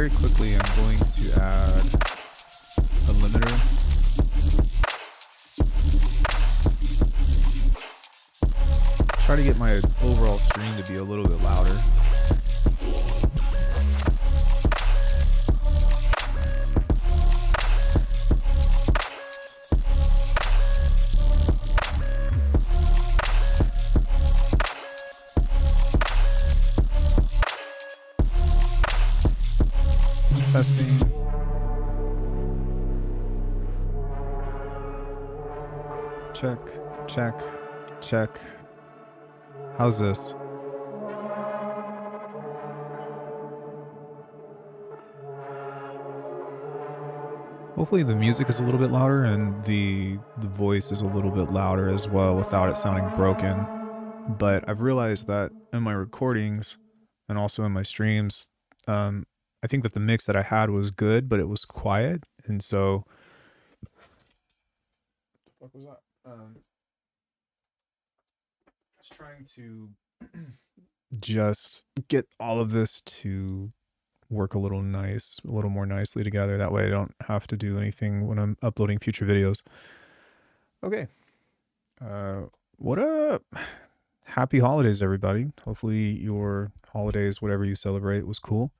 very quickly, I'm going to add a limiter. Try to get my overall stream to be a little bit louder. Testing. Check, check, check. How's this? Hopefully the music is a little bit louder and the voice is a little bit louder as well without it sounding broken. But I've realized that in my recordings and also in my streams, I think that the mix that I had was good, but it was quiet. And so, what the fuck was that? I was trying to just get all of this to work a little more nicely together. That way I don't have to do anything when I'm uploading future videos. Okay. What up? Happy holidays, everybody. Hopefully your holidays, whatever you celebrate, was cool.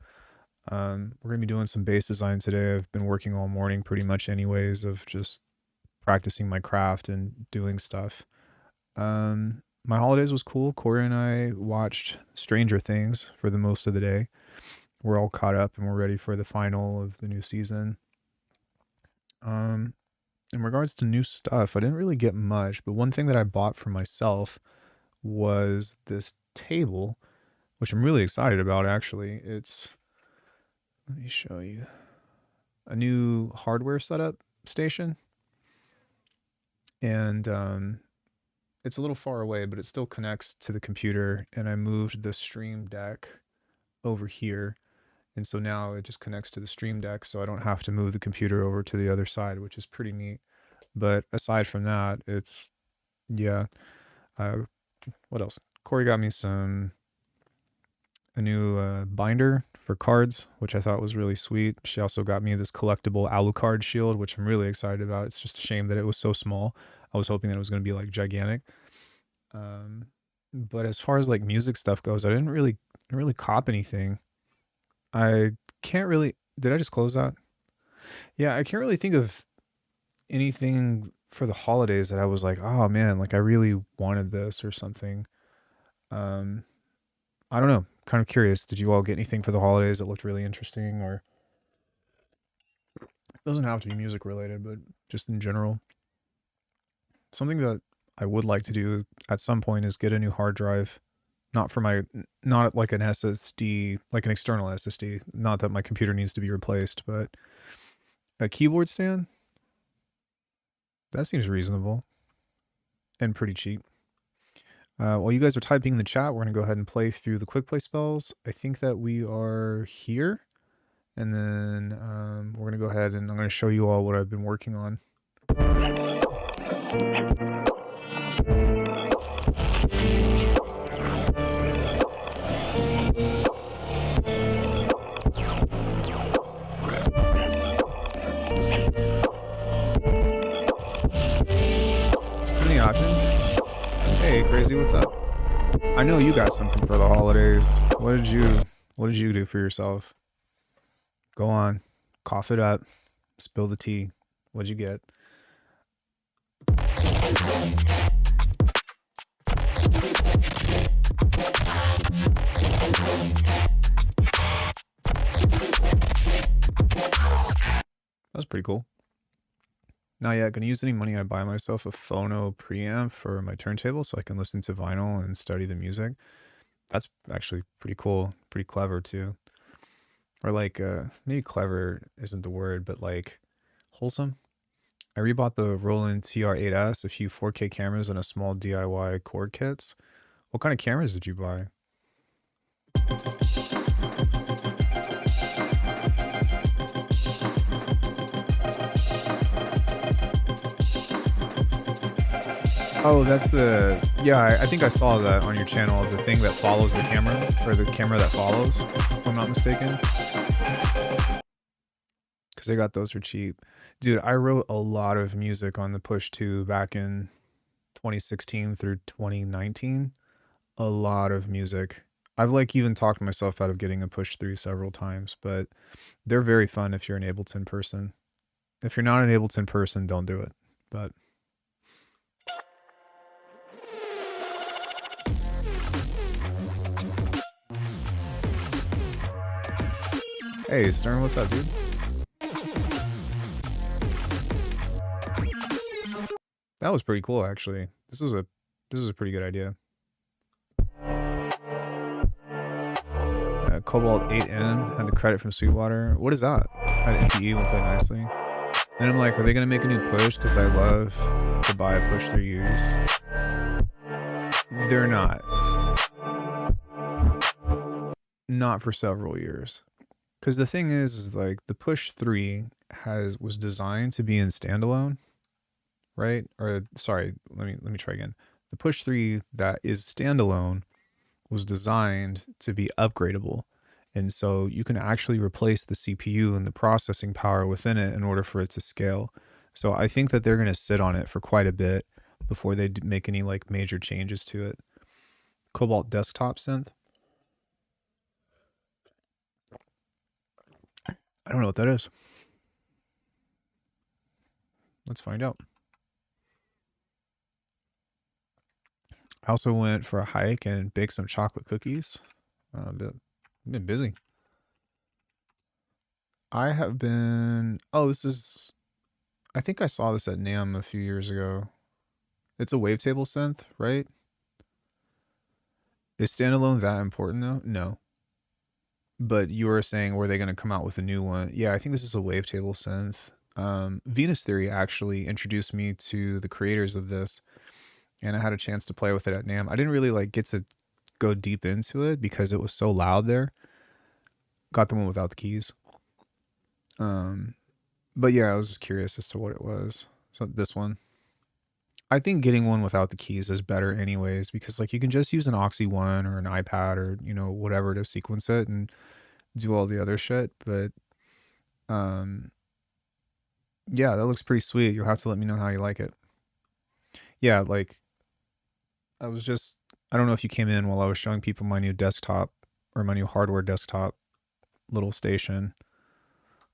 We're going to be doing some bass design today. I've been working all morning pretty much anyways of just practicing my craft and doing stuff. My holidays was cool. Corey and I watched Stranger Things for the most of the day. We're all caught up and we're ready for the final of the new season. In regards to new stuff, I didn't really get much, but one thing that I bought for myself was this table, which I'm really excited about actually. Let me show you a new hardware setup station. And it's a little far away, but it still connects to the computer. And I moved the Stream Deck over here. And so now it just connects to the Stream Deck, so I don't have to move the computer over to the other side, which is pretty neat. But aside from that, it's, yeah. What else? Corey got me a new binder for cards, which I thought was really sweet. She also got me this collectible Alucard shield, which I'm really excited about. It's just a shame that it was so small. I was hoping that it was going to be like gigantic. But as far as like music stuff goes, I didn't really cop anything. I can't really, did I just close that? Yeah, I can't really think of anything for the holidays that I was like, oh man, like I really wanted this or something. I don't know. Kind of curious. Did you all get anything for the holidays that looked really interesting? Or it doesn't have to be music related, but just in general. Something that I would like to do at some point is get a new hard drive. Not like an SSD, like an external SSD. Not that my computer needs to be replaced, but a keyboard stand. That seems reasonable and pretty cheap. While you guys are typing in the chat, we're going to go ahead and play through the quick play spells. I think that we are here. And then we're going to go ahead and I'm going to show you all what I've been working on. Just too many options. Hey, Crazy, what's up? I know you got something for the holidays. What did you do for yourself? Go on, cough it up, spill the tea. What'd you get? That was pretty cool. Not yet. Gonna use any money I buy myself a phono preamp for my turntable so I can listen to vinyl and study the music. That's actually pretty cool, pretty clever too. Or like, maybe clever isn't the word, but like wholesome. I rebought the Roland TR-8S, a few 4K cameras, and a small DIY cord kits. What kind of cameras did you buy? Oh, that's the, yeah, I think I saw that on your channel, the thing that follows the camera, or the camera that follows, if I'm not mistaken. because they got those for cheap. Dude, I wrote a lot of music on the Push 2 back in 2016 through 2019. A lot of music. I've like even talked myself out of getting a Push 3 several times, but they're very fun if you're an Ableton person. If you're not an Ableton person, don't do it. But hey, Stern, what's up, dude? That was pretty cool, actually. This is a pretty good idea. Cobalt 8N had the credit from Sweetwater. What is that? Had MPE won't play nicely. And I'm like, are they gonna make a new Push? Because I love to buy a Push 3 used. They're not. Not for several years. Because the thing is like the Push 3 was designed to be in standalone, right? Or sorry, let me try again. The Push 3 that is standalone was designed to be upgradable. And so you can actually replace the CPU and the processing power within it in order for it to scale. So I think that they're going to sit on it for quite a bit before they make any like major changes to it. Cobalt desktop synth. I don't know what that is. Let's find out. I also went for a hike and baked some chocolate cookies. I've been busy. I have been... Oh, I think I saw this at NAMM a few years ago. It's a wavetable synth, right? Is standalone that important though? No. But you were saying, were they going to come out with a new one? Yeah, I think this is a wavetable synth. Venus Theory actually introduced me to the creators of this, and I had a chance to play with it at NAMM. I didn't really like get to go deep into it because it was so loud there. Got the one without the keys. But yeah, I was just curious as to what it was. So this one. I think getting one without the keys is better anyways, because like you can just use an Oxy One or an iPad or, you know, whatever to sequence it and do all the other shit. But yeah, that looks pretty sweet. You'll have to let me know how you like it. Yeah, like I don't know if you came in while I was showing people my new desktop or my new hardware desktop little station.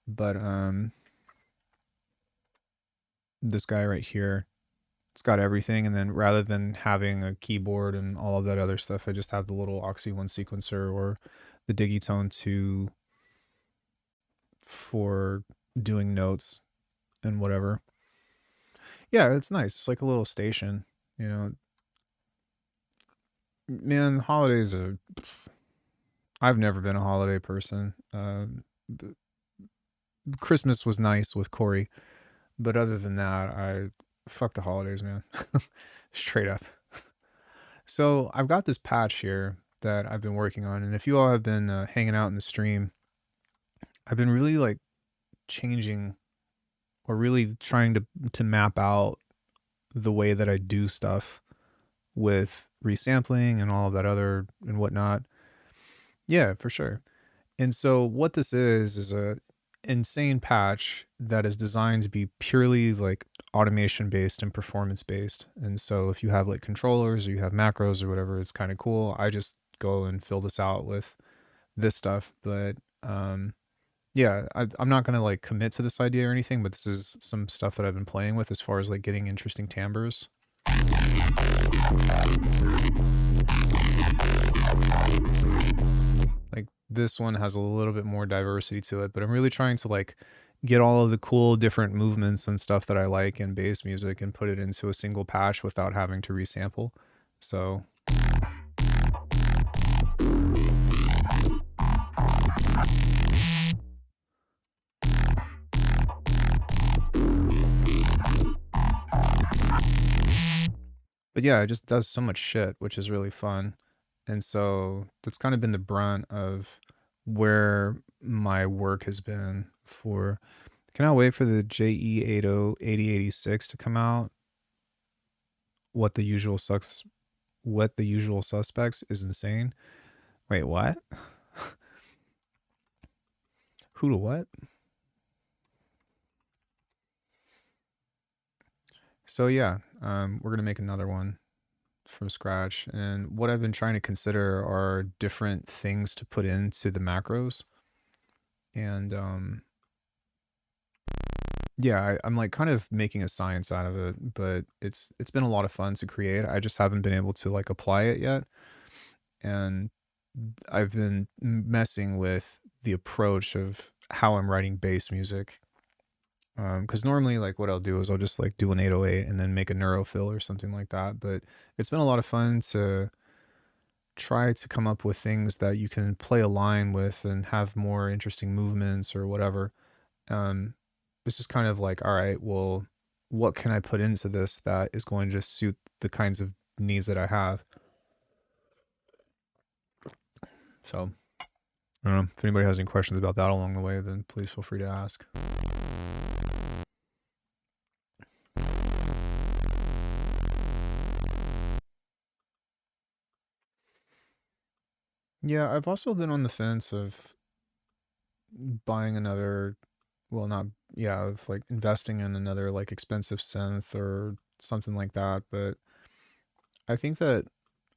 But this guy right here, it's got everything, and then rather than having a keyboard and all of that other stuff, I just have the little Oxy One sequencer or the Digitone 2 for doing notes and whatever. Yeah, it's nice. It's like a little station, you know. Man, holidays are... I've never been a holiday person. Christmas was nice with Corey, but other than that, fuck the holidays, man. Straight up. So I've got this patch here that I've been working on, and if you all have been hanging out in the stream, I've been really like changing or really trying to map out the way that I do stuff with resampling and all of that other and whatnot. Yeah, for sure. And so what this is a insane patch that is designed to be purely like automation based and performance based. And so if you have like controllers or you have macros or whatever, it's kind of cool. I just go and fill this out with this stuff. But yeah, I'm not going to like commit to this idea or anything, but this is some stuff that I've been playing with as far as like getting interesting timbres. Like this one has a little bit more diversity to it, but I'm really trying to like get all of the cool different movements and stuff that I like in bass music and put it into a single patch without having to resample. So but yeah, it just does so much shit, which is really fun. And so that's kind of been the brunt of where my work has been for. Can I wait for the JE80 8086 to come out? What the usual suspects is insane. Wait, what? Who to what? So yeah, we're gonna make another one from scratch. And what I've been trying to consider are different things to put into the macros. And yeah, I'm like kind of making a science out of it, but it's been a lot of fun to create. I just haven't been able to like apply it yet. And I've been messing with the approach of how I'm writing bass music. Because normally, like, what I'll do is I'll just like do an 808 and then make a neurofill or something like that. But it's been a lot of fun to try to come up with things that you can play a line with and have more interesting movements or whatever. Um, it's just kind of like, all right, well, what can I put into this that is going to just suit the kinds of needs that I have? So, I don't know. If anybody has any questions about that along the way, then please feel free to ask. Yeah, I've also been on the fence of buying another, well, not, yeah, of like investing in another like expensive synth or something like that. But I think that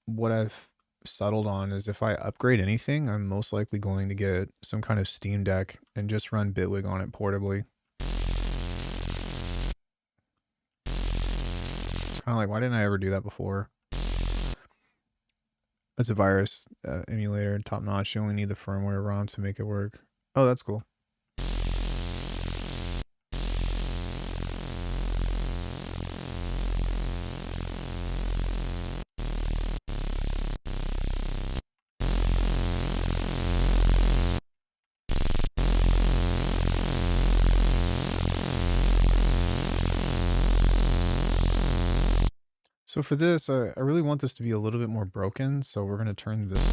what I've settled on is if I upgrade anything, I'm most likely going to get some kind of Steam Deck and just run Bitwig on it portably. It's kind of like, why didn't I ever do that before? It's a virus emulator, top notch. You only need the firmware ROM to make it work. Oh, that's cool. So for this, I really want this to be a little bit more broken, so we're going to turn this down.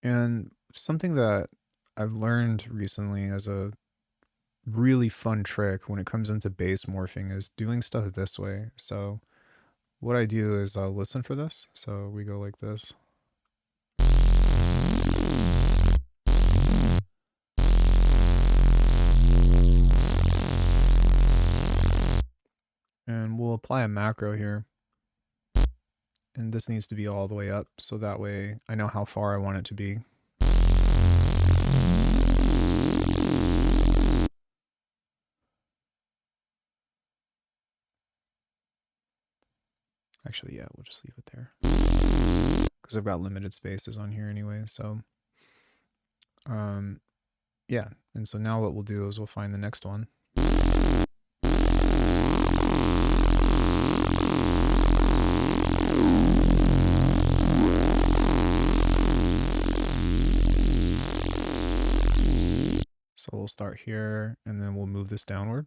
And something that I've learned recently as a really fun trick when it comes into bass morphing is doing stuff this way. So what I do is I'll listen for this. So we go like this. And we'll apply a macro here. And this needs to be all the way up, so that way I know how far I want it to be. Actually, yeah, we'll just leave it there. Because I've got limited spaces on here anyway, so... yeah, and so now what we'll do is we'll find the next one. So we'll start here, and then we'll move this downward.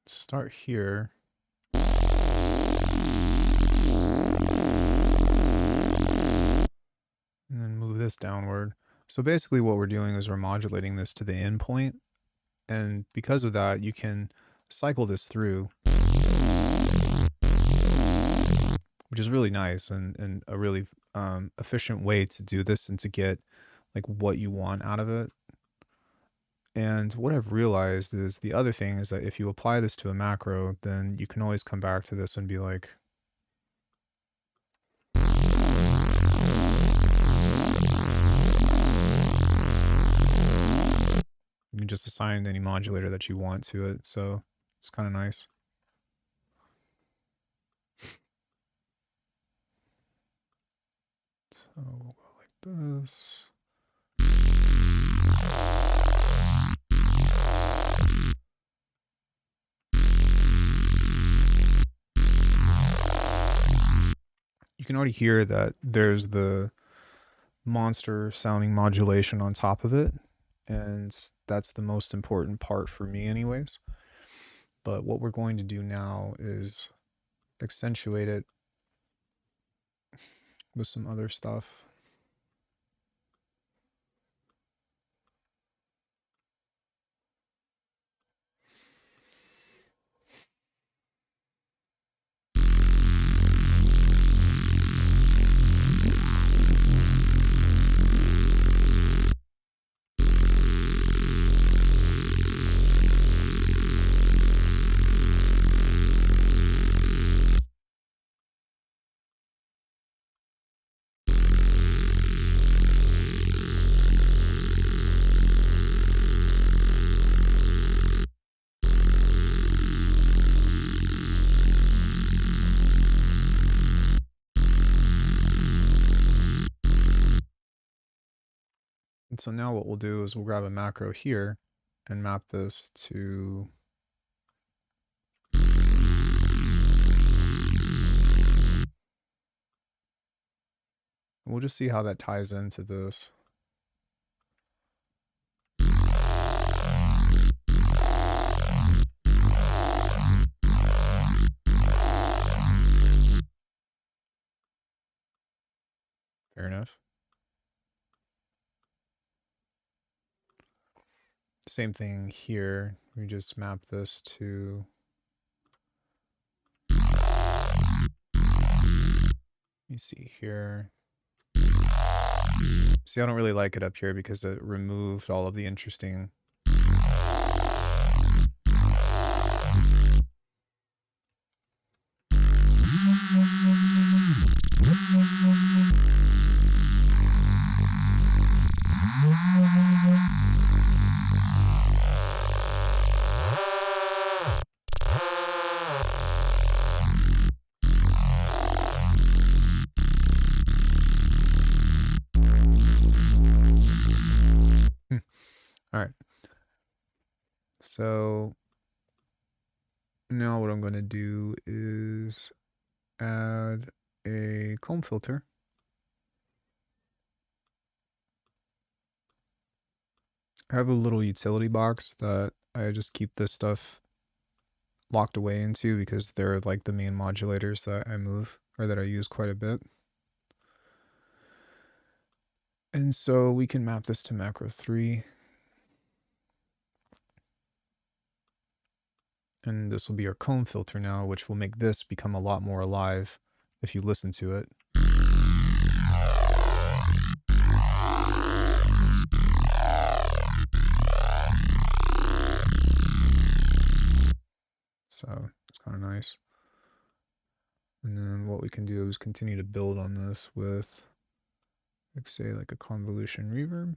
Start here. And then move this downward. So basically what we're doing is we're modulating this to the end point. And because of that, you can cycle this through, which is really nice and a really efficient way to do this and to get like what you want out of it. And what I've realized is the other thing is that if you apply this to a macro, then you can always come back to this and be like, you can just assign any modulator that you want to it. So it's kind of nice. So we'll go like this. can already hear that there's the monster sounding modulation on top of it, and that's the most important part for me anyways. But what we're going to do now is accentuate it with some other stuff. And so now what we'll do is we'll grab a macro here and map this to we'll just see how that ties into this. Fair enough. Same thing here. We just map this to let me see here. See, I don't really like it up here because it removed all of the interesting all right. So now what I'm going to do is add a comb filter. I have a little utility box that I just keep this stuff locked away into because they're like the main modulators that I move or that I use quite a bit. And so we can map this to macro 3. And this will be our comb filter now, which will make this become a lot more alive if you listen to it. So it's kind of nice. And then what we can do is continue to build on this with, like, say, like a convolution reverb.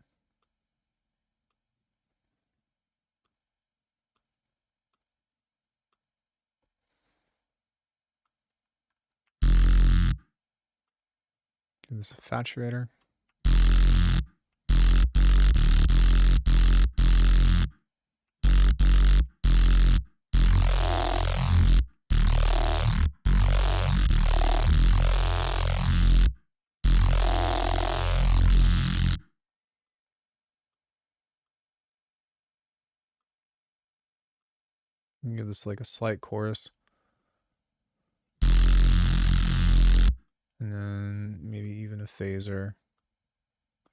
Give this a saturator. Give this like a slight chorus. And then maybe even a phaser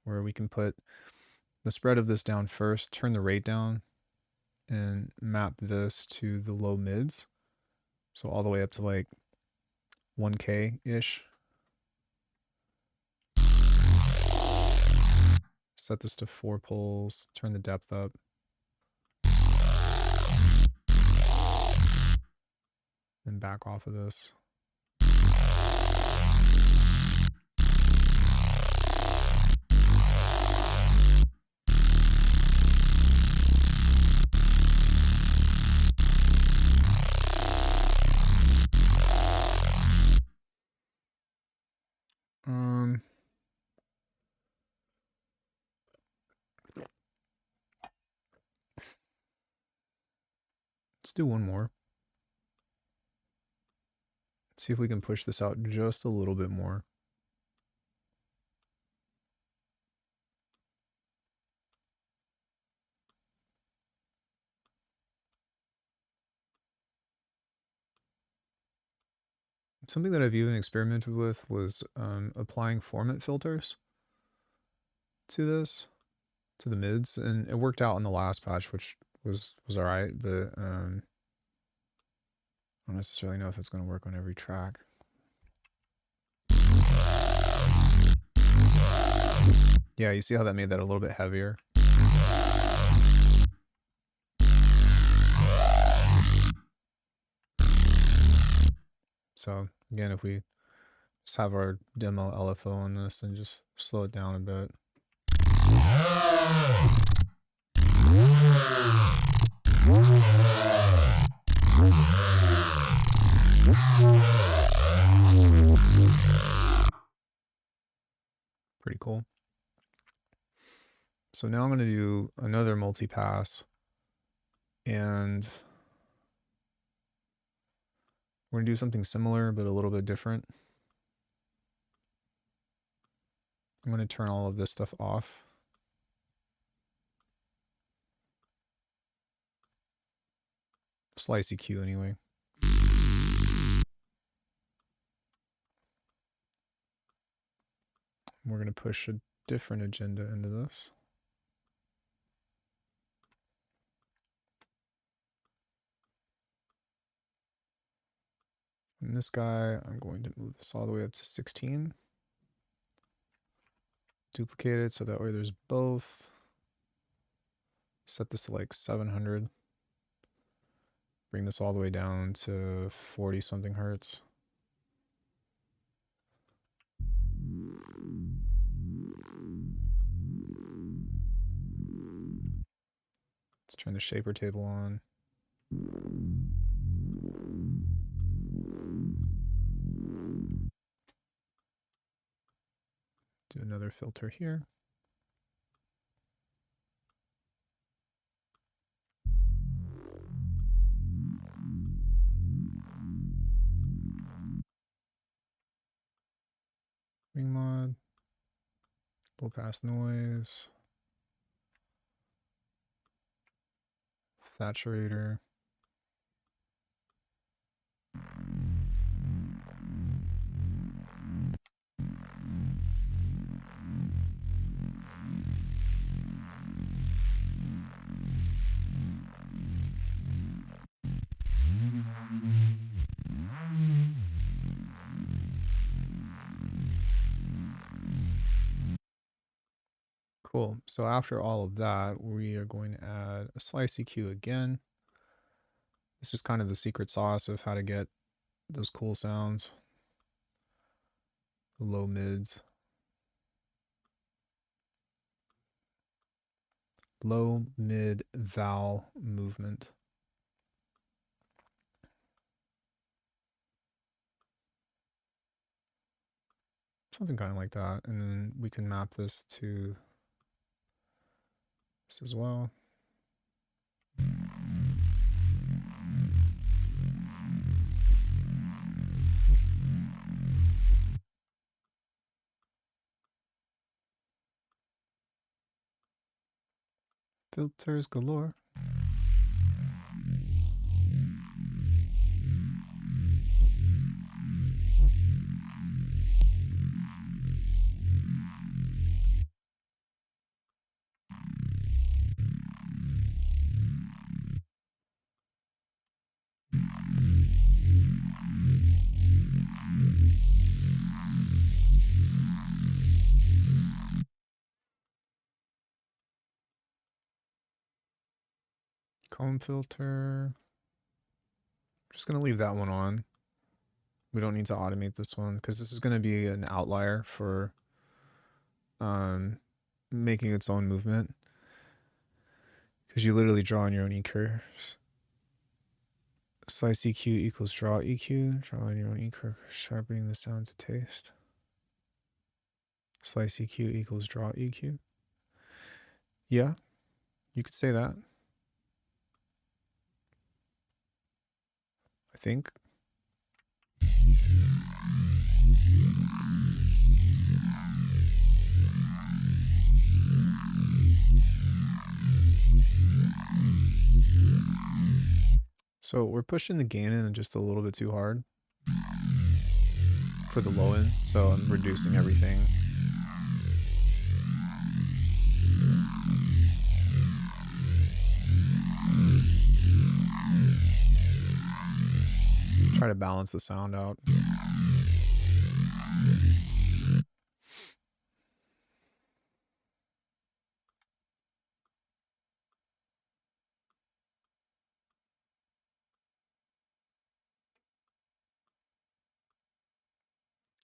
where we can put the spread of this down first, turn the rate down, and map this to the low mids. So all the way up to like 1K-ish. Set this to 4 poles, turn the depth up. Then back off of this. Let's do one more. See if we can push this out just a little bit more. Something that I've even experimented with was applying formant filters to this, to the mids, and it worked out on the last patch, which was all right, but I don't necessarily know if it's going to work on every track. Yeah, you see how that made that a little bit heavier? So again, if we just have our demo LFO on this and just slow it down a bit. Pretty cool. So now I'm going to do another multi-pass, and we're going to do something similar but a little bit different. I'm going to turn all of this stuff off. Slice EQ anyway. We're going to push a different agenda into this. And this guy, I'm going to move this all the way up to 16. Duplicate it so that way there's both. Set this to like 700. Bring this all the way down to 40 something hertz. Let's turn the shaper table on. Do another filter here. Ring mod. Low pass noise. Saturator. Cool. So after all of that, we are going to add a slice EQ again. This is kind of the secret sauce of how to get those cool sounds. Low mids. Low mid vowel movement. Something kind of like that. And then we can map this to this as well. Filters galore. Comb filter. Just going to leave that one on. We don't need to automate this one because this is going to be an outlier for making its own movement. Because you literally draw on your own E curves. Slice EQ equals draw EQ. Draw on your own E curve, sharpening the sound to taste. Slice EQ equals draw EQ. Yeah, you could say that. I think. So we're pushing the gain in just a little bit too hard. for the low end, so I'm reducing everything. Try to balance the sound out.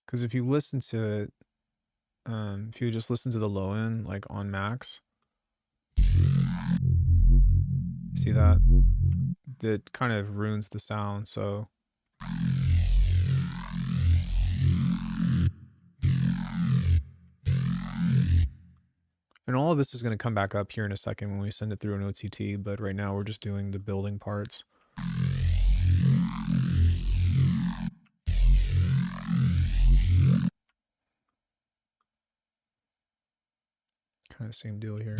Because if you listen to it, if you just listen to the low end, like on max, see that? It kind of ruins the sound, so. And all of this is going to come back up here in a second when we send it through an OTT, but right now we're just doing the building parts. Kind of same deal here.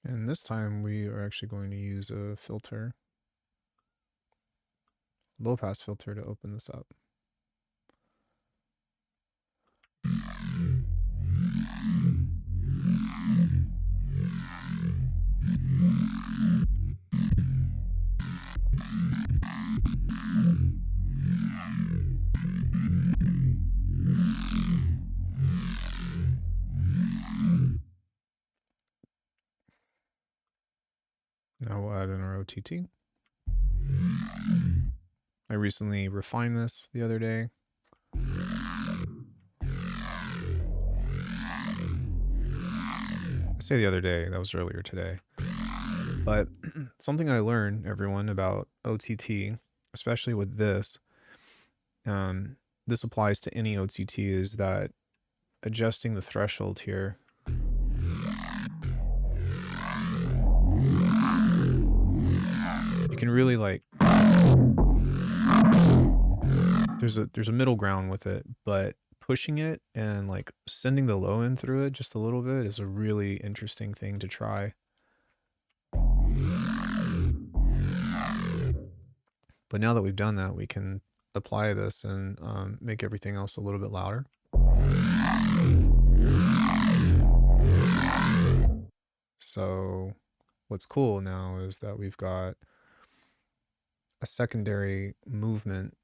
And this time we are actually going to use a filter, low pass filter, to open this up. Now we'll add in our OTT. I recently refined this the other day. I say the other day, that was earlier today. But something I learned, everyone, about OTT, especially with this applies to any OTT, is that adjusting the threshold here, you can really like, there's a middle ground with it, but pushing it and like sending the low end through it just a little bit is a really interesting thing to try. But now that we've done that, we can apply this and make everything else a little bit louder. So what's cool now is that we've got a secondary movement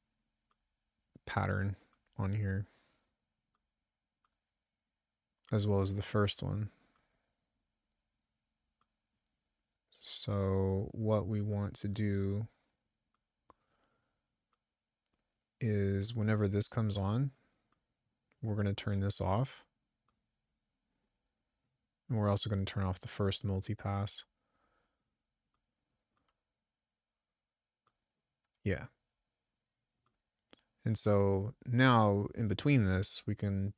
pattern on here, as well as the first one. So what we want to do is whenever this comes on, we're going to turn this off. And we're also going to turn off the first multipass. Yeah. And so now in between this, we can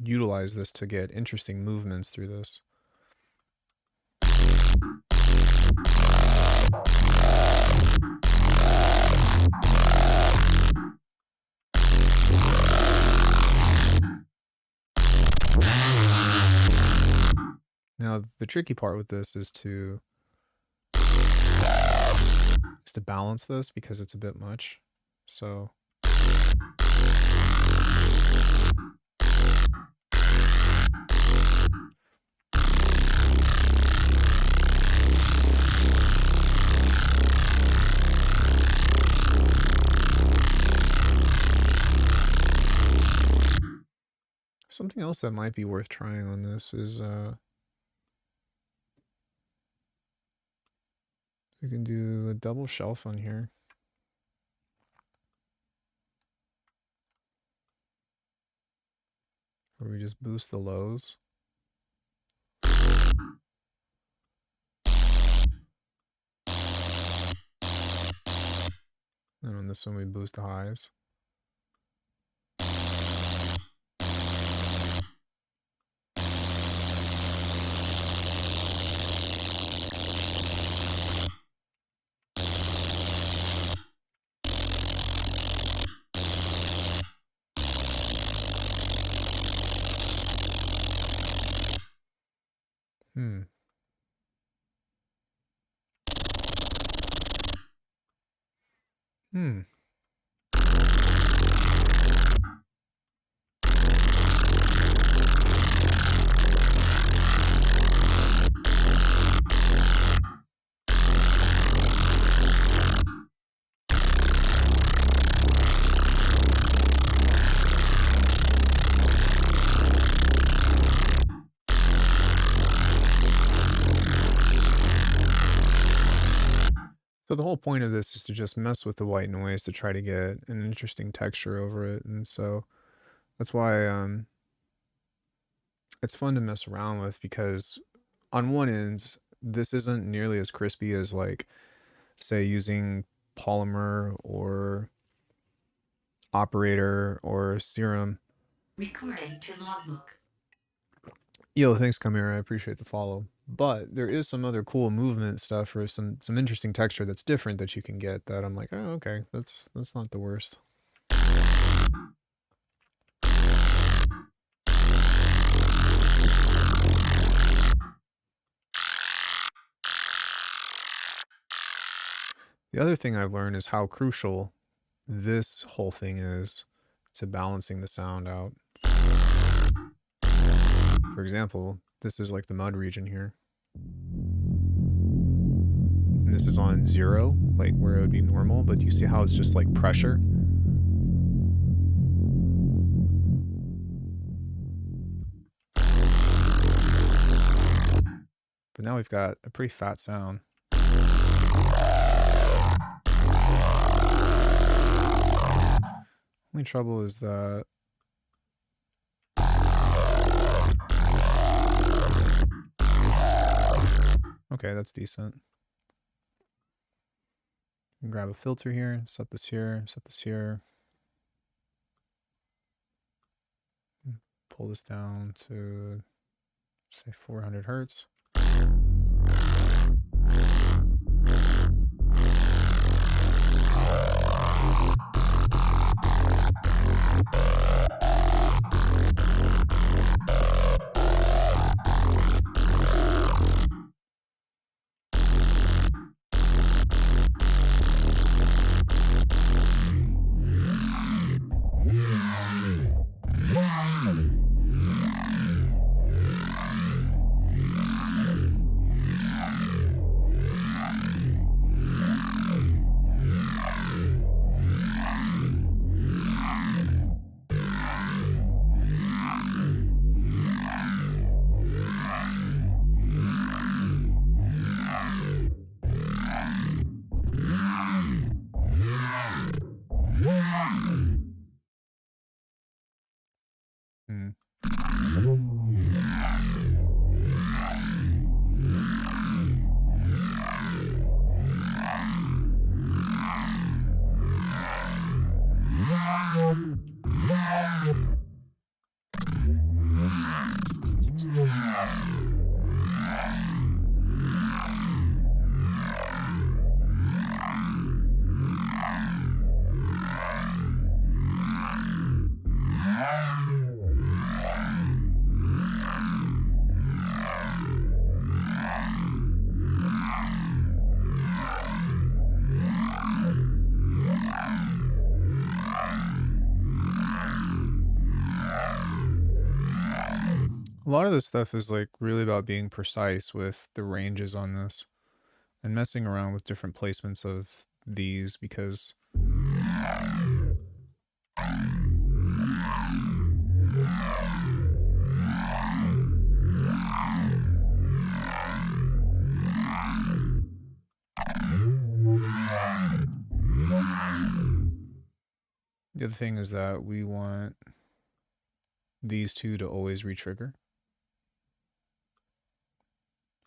utilize this to get interesting movements through this. Now, the tricky part with this is to balance this because it's a bit much. So something else that might be worth trying on this is we can do a double shelf on here. Where we just boost the lows. And on this one, we boost the highs. Hmm. Hmm. So the whole point of this is to just mess with the white noise to try to get an interesting texture over it. And so that's why it's fun to mess around with, because on one end, this isn't nearly as crispy as, like, say, using polymer or operator or serum. Recording to logbook. Yo, thanks, Kamira. I appreciate the follow. But there is some other cool movement stuff or some interesting texture that's different that you can get that I'm like, oh, okay, that's not the worst. The other thing I've learned is how crucial this whole thing is to balancing the sound out. For example, this is like the mud region here. And this is on 0, like where it would be normal, but you see how it's just like pressure? But now we've got a pretty fat sound. Only trouble is that okay, that's decent. Grab a filter here, set this here, set this here. Pull this down to, say, 400 hertz. Hmm. A lot of this stuff is like really about being precise with the ranges on this and messing around with different placements of these, because the other thing is that we want these two to always retrigger.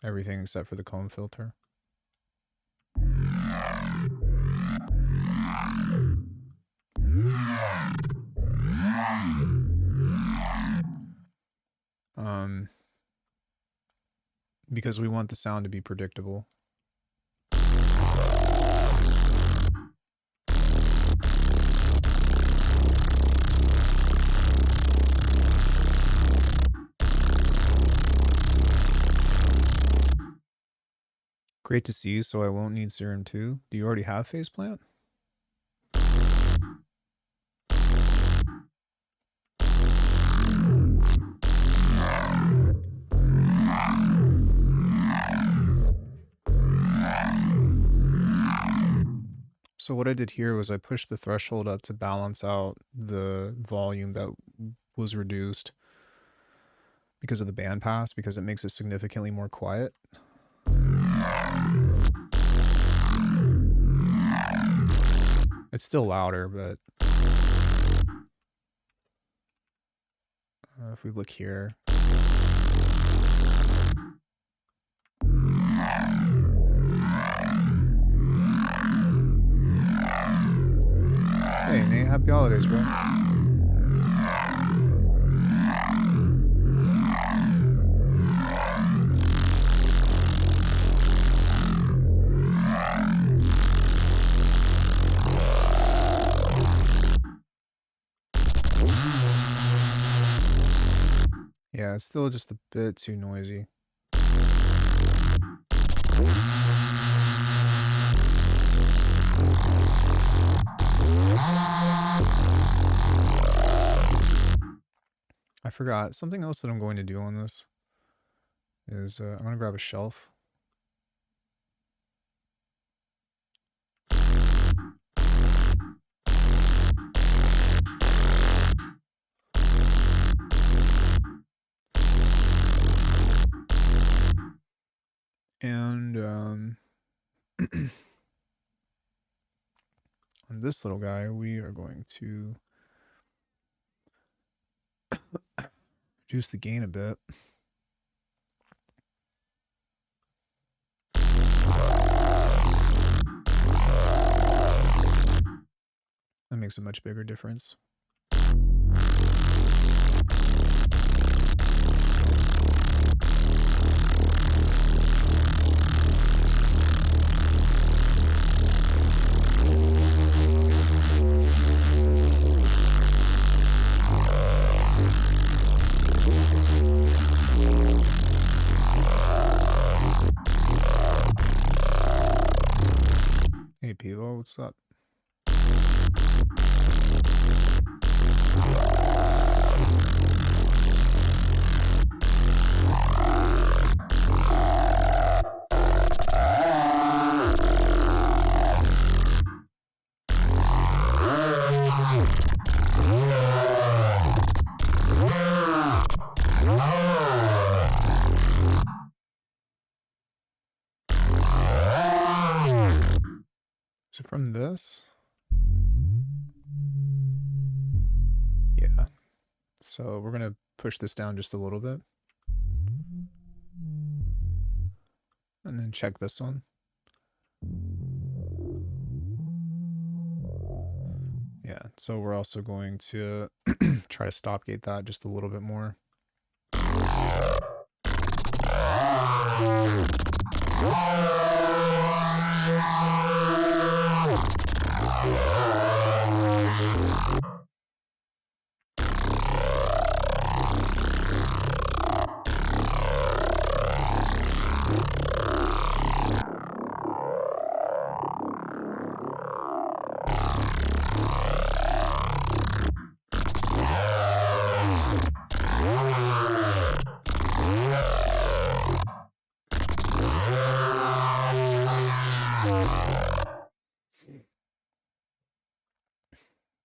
Everything except for the comb filter. Because we want the sound to be predictable. Great to see, so I won't need Serum 2. Do you already have Faceplant? So what I did here was I pushed the threshold up to balance out the volume that was reduced because of the bandpass, because it makes it significantly more quiet. It's still louder, but if we look here, hey Nate, happy holidays, bro. Yeah, it's still just a bit too noisy. I forgot something else that I'm going to do on this is I'm going to grab a shelf. And on this little guy, we are going to reduce the gain a bit. That makes a much bigger difference. Hey Pivo, what's up? Is it from this? Yeah. So we're going to push this down just a little bit. And then check this one. Yeah, so we're also going to try to stop gate that just a little bit more.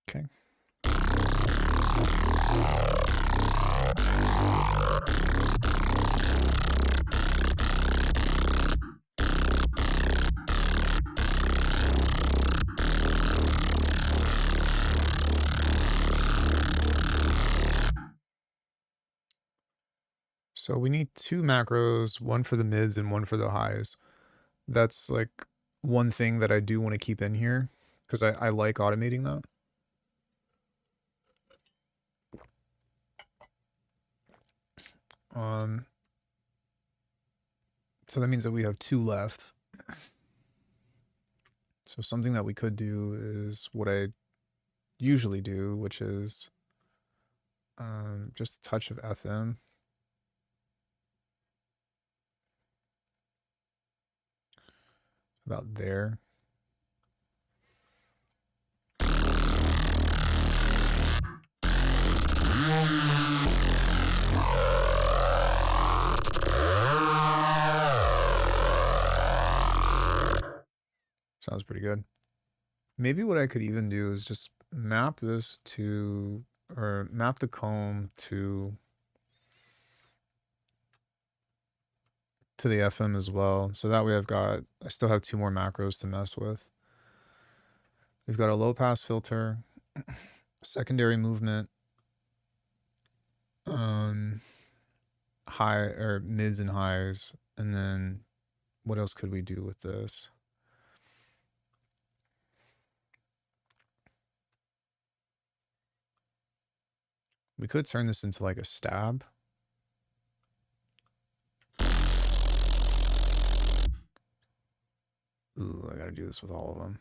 Okay. So we need 2 macros, one for the mids and one for the highs. That's like one thing that I do want to keep in here because I like automating that. Um, so that means that we have 2 left. So something that we could do is what I usually do, which is just a touch of FM. About there. Sounds pretty good. Maybe what I could even do is just map this to, or map the comb to the FM as well. So that way I still have 2 more macros to mess with. We've got a low pass filter, secondary movement, high or mids and highs, and then what else could we do with this? We could turn this into like a stab. Ooh, I gotta do this with all of them.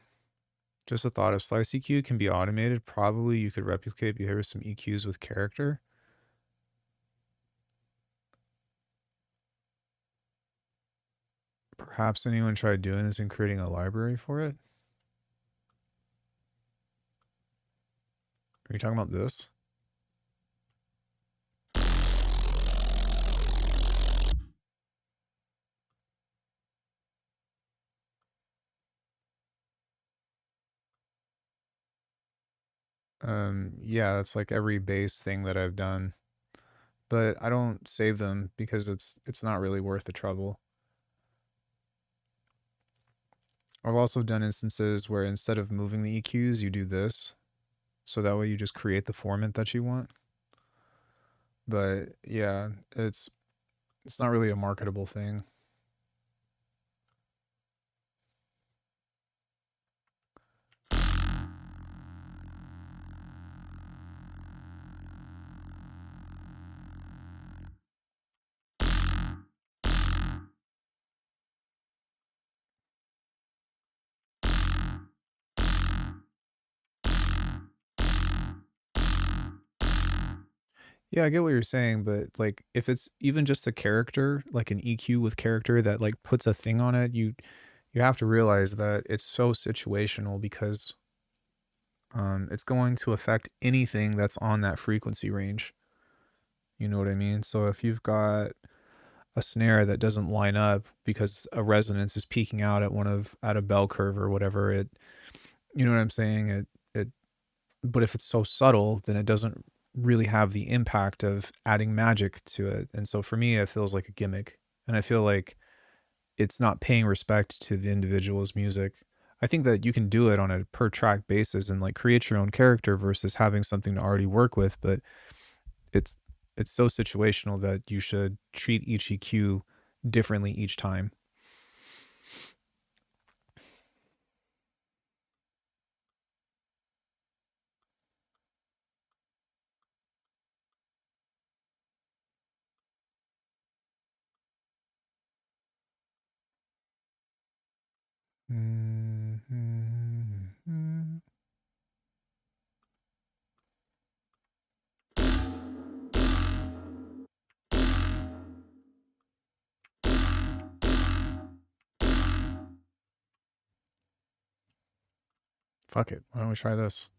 Just a thought, if slice EQ can be automated, probably you could replicate behavior some EQs with character. Perhaps anyone tried doing this and creating a library for it? Are you talking about this? Yeah, that's like every bass thing that I've done. But I don't save them because it's not really worth the trouble. I've also done instances where instead of moving the EQs, you do this. So that way you just create the format that you want. But yeah, it's not really a marketable thing. Yeah, I get what you're saying, but like if it's even just a character, like an EQ with character that like puts a thing on it, you have to realize that it's so situational because it's going to affect anything that's on that frequency range. You know what I mean? So if you've got a snare that doesn't line up because a resonance is peaking out at a bell curve or whatever, you know what I'm saying? But if it's so subtle, then it doesn't really have the impact of adding magic to it. And so for me, it feels like a gimmick. And I feel like it's not paying respect to the individual's music. I think that you can do it on a per track basis and like create your own character versus having something to already work with, but it's so situational that you should treat each EQ differently each time. Mm-hmm. Fuck it. Why don't we try this?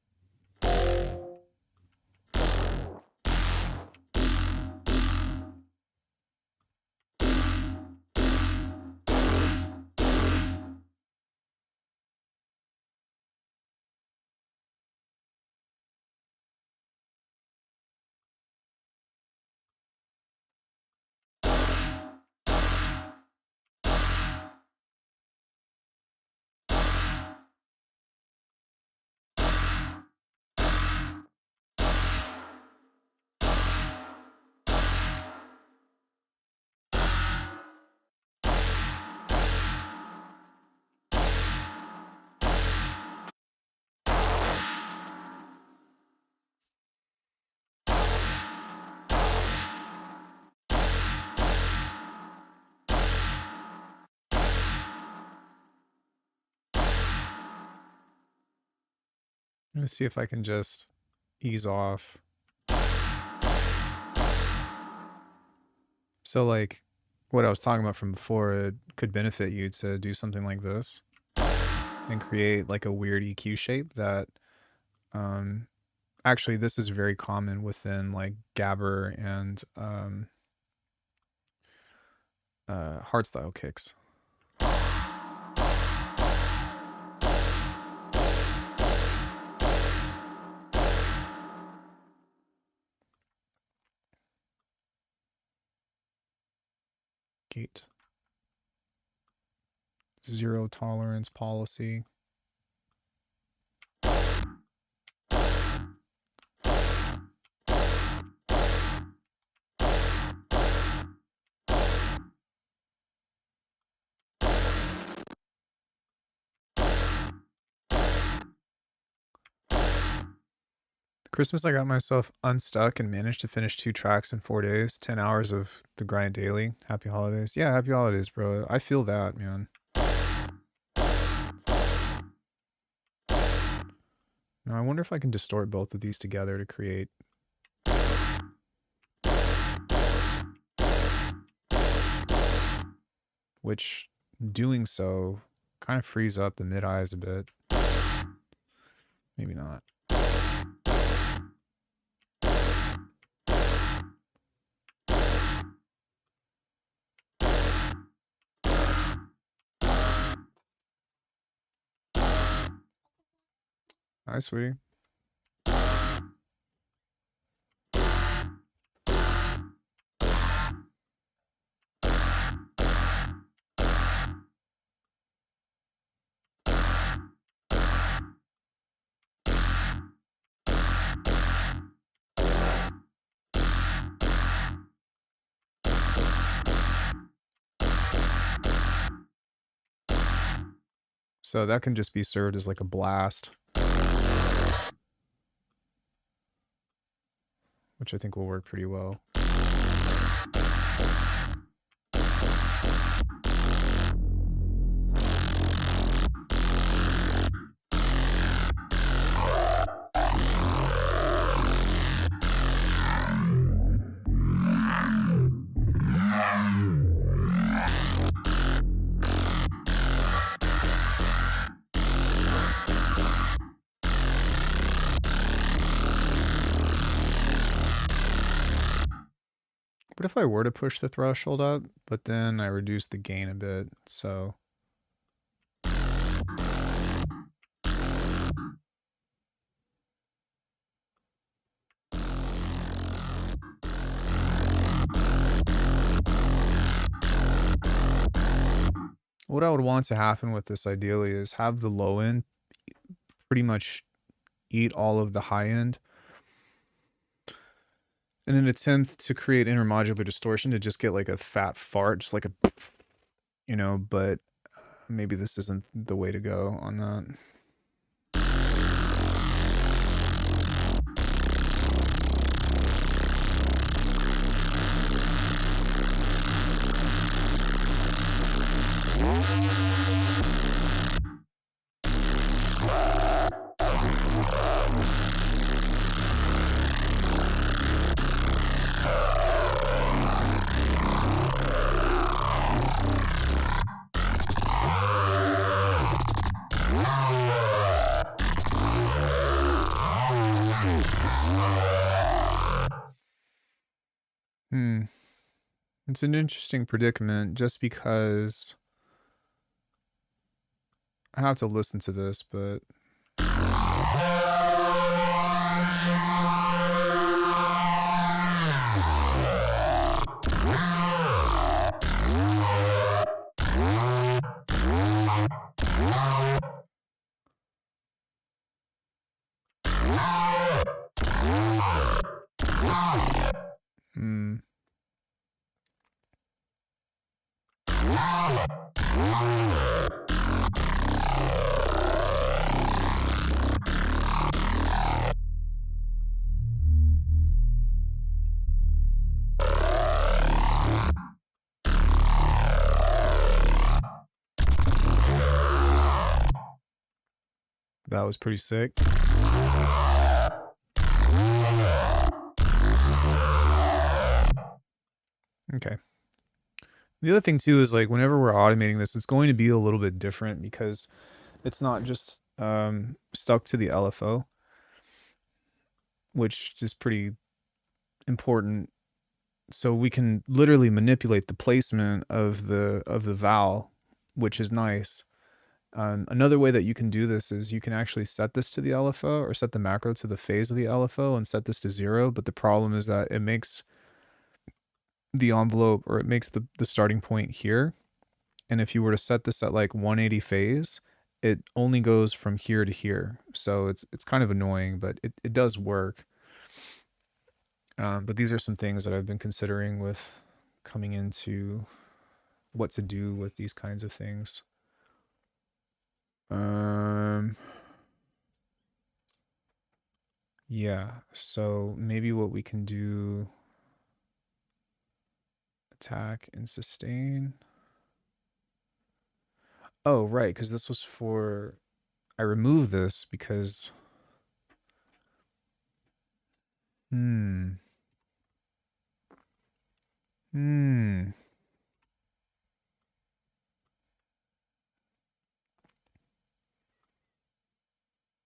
Let's see if I can just ease off. So like what I was talking about from before, it could benefit you to do something like this and create like a weird EQ shape that actually this is very common within like gabber and hardstyle kicks. Gate. Zero tolerance policy. Christmas, I got myself unstuck and managed to finish 2 tracks in 4 days, 10 hours of the grind daily. Happy holidays. Yeah, happy holidays, bro. I feel that, man. Now, I wonder if I can distort both of these together to create. Which, doing so, kind of frees up the mid-highs a bit. Maybe not. Hi, sweetie. So that can just be served as like a blast, which I think will work pretty well. What if I were to push the threshold up, but then I reduce the gain a bit, so... What I would want to happen with this ideally is have the low end pretty much eat all of the high end in an attempt to create intermodular distortion to just get like a fat fart, just like a, you know, but maybe this isn't the way to go on that. It's an interesting predicament just because I have to listen to this, but That was pretty sick. Okay. The other thing too is like whenever we're automating this, it's going to be a little bit different because it's not just stuck to the LFO, which is pretty important. So we can literally manipulate the placement of the vowel, which is nice. Another way that you can do this is you can actually set this to the LFO or set the macro to the phase of the LFO and set this to 0. But the problem is that it makes the envelope, or it makes the starting point here. And if you were to set this at like 180 phase, it only goes from here to here. So it's kind of annoying, but it does work. But these are some things that I've been considering with coming into what to do with these kinds of things. Yeah, so maybe what we can do, attack and sustain. Oh, right, because this was for, I removed this because, hmm.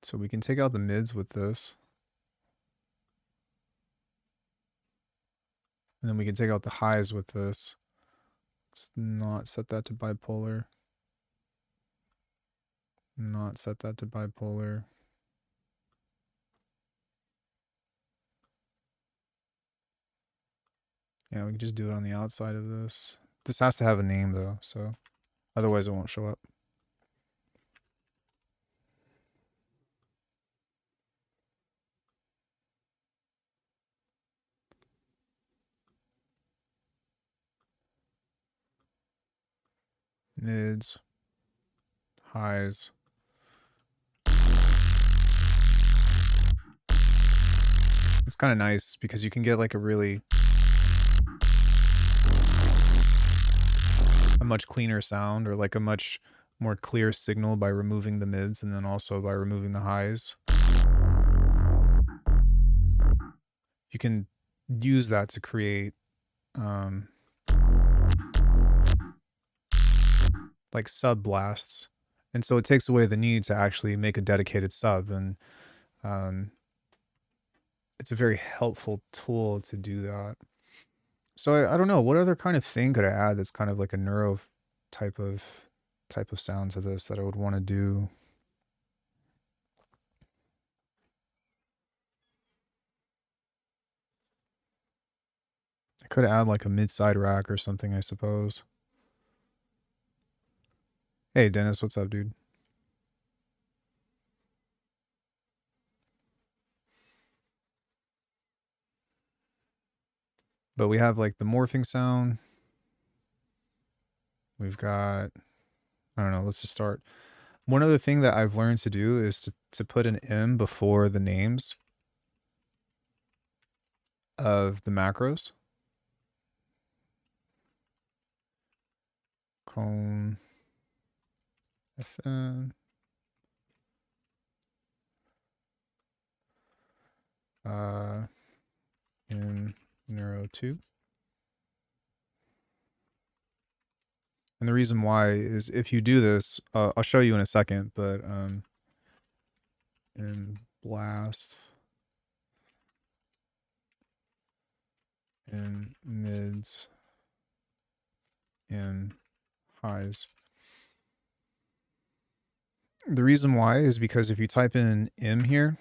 So we can take out the mids with this. And then we can take out the highs with this. Let's not set that to bipolar. Not set that to bipolar. Yeah, we can just do it on the outside of this. This has to have a name though, so otherwise it won't show up. Mids, highs. It's kind of nice because you can get like a much cleaner sound, or like a much more clear signal by removing the mids and then also by removing the highs. You can use that to create like sub blasts. And so it takes away the need to actually make a dedicated sub, and it's a very helpful tool to do that. So I don't know, what other kind of thing could I add that's kind of like a neuro type of sound to this that I would want to do? I could add like a mid-side rack or something, I suppose. Hey Dennis, what's up, dude? But we have like the morphing sound. We've got, I don't know, let's just start. One other thing that I've learned to do is to put an M before the names of the macros. Cone FM. In Neuro 2. And the reason why is if you do this, I'll show you in a second, but in blast, in mids, in highs. The reason why is because if you type in M here,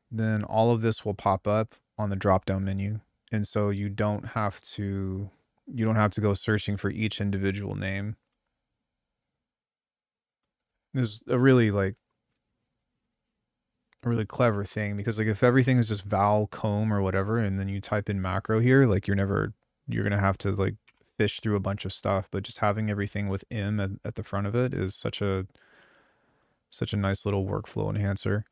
then all of this will pop up on the drop-down menu. And so you don't have to go searching for each individual name. There's a really clever thing, because like if everything is just val comb or whatever, and then you type in macro here, like you're gonna have to like fish through a bunch of stuff. But just having everything with M at the front of it is such a nice little workflow enhancer.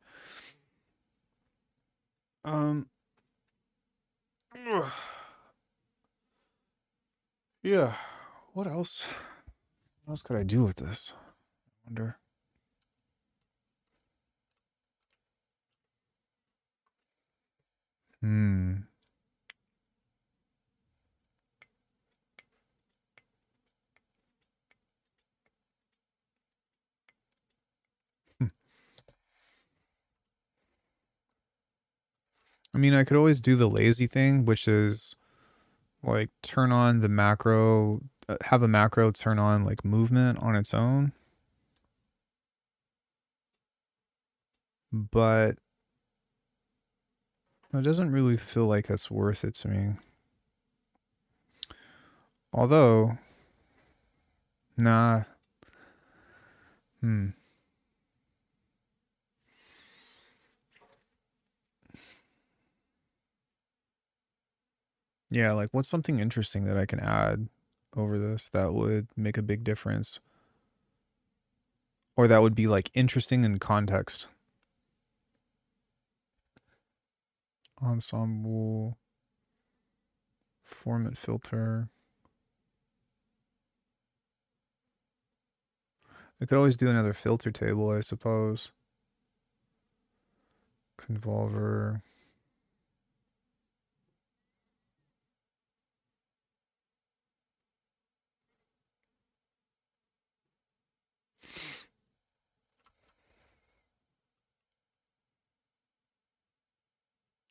Yeah, what else could I do with this? I wonder. Hmm. I mean, I could always do the lazy thing, which is like turn on the macro, have a macro turn on like movement on its own. But it doesn't really feel like that's worth it to me. Although, nah. Hmm. Yeah, like what's something interesting that I can add over this that would make a big difference? Or that would be like interesting in context. Ensemble, format filter. I could always do another filter table, I suppose. Convolver.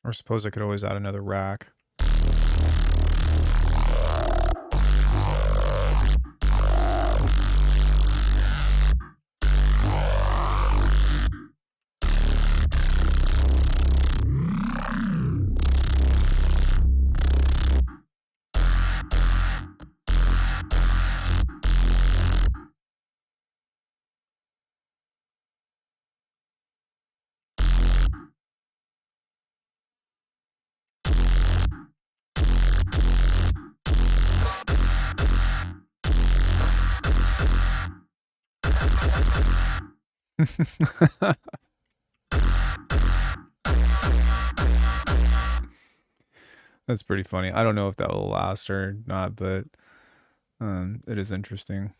Or suppose I could always add another rack. That's pretty funny. I don't know if that will last or not, but it is interesting.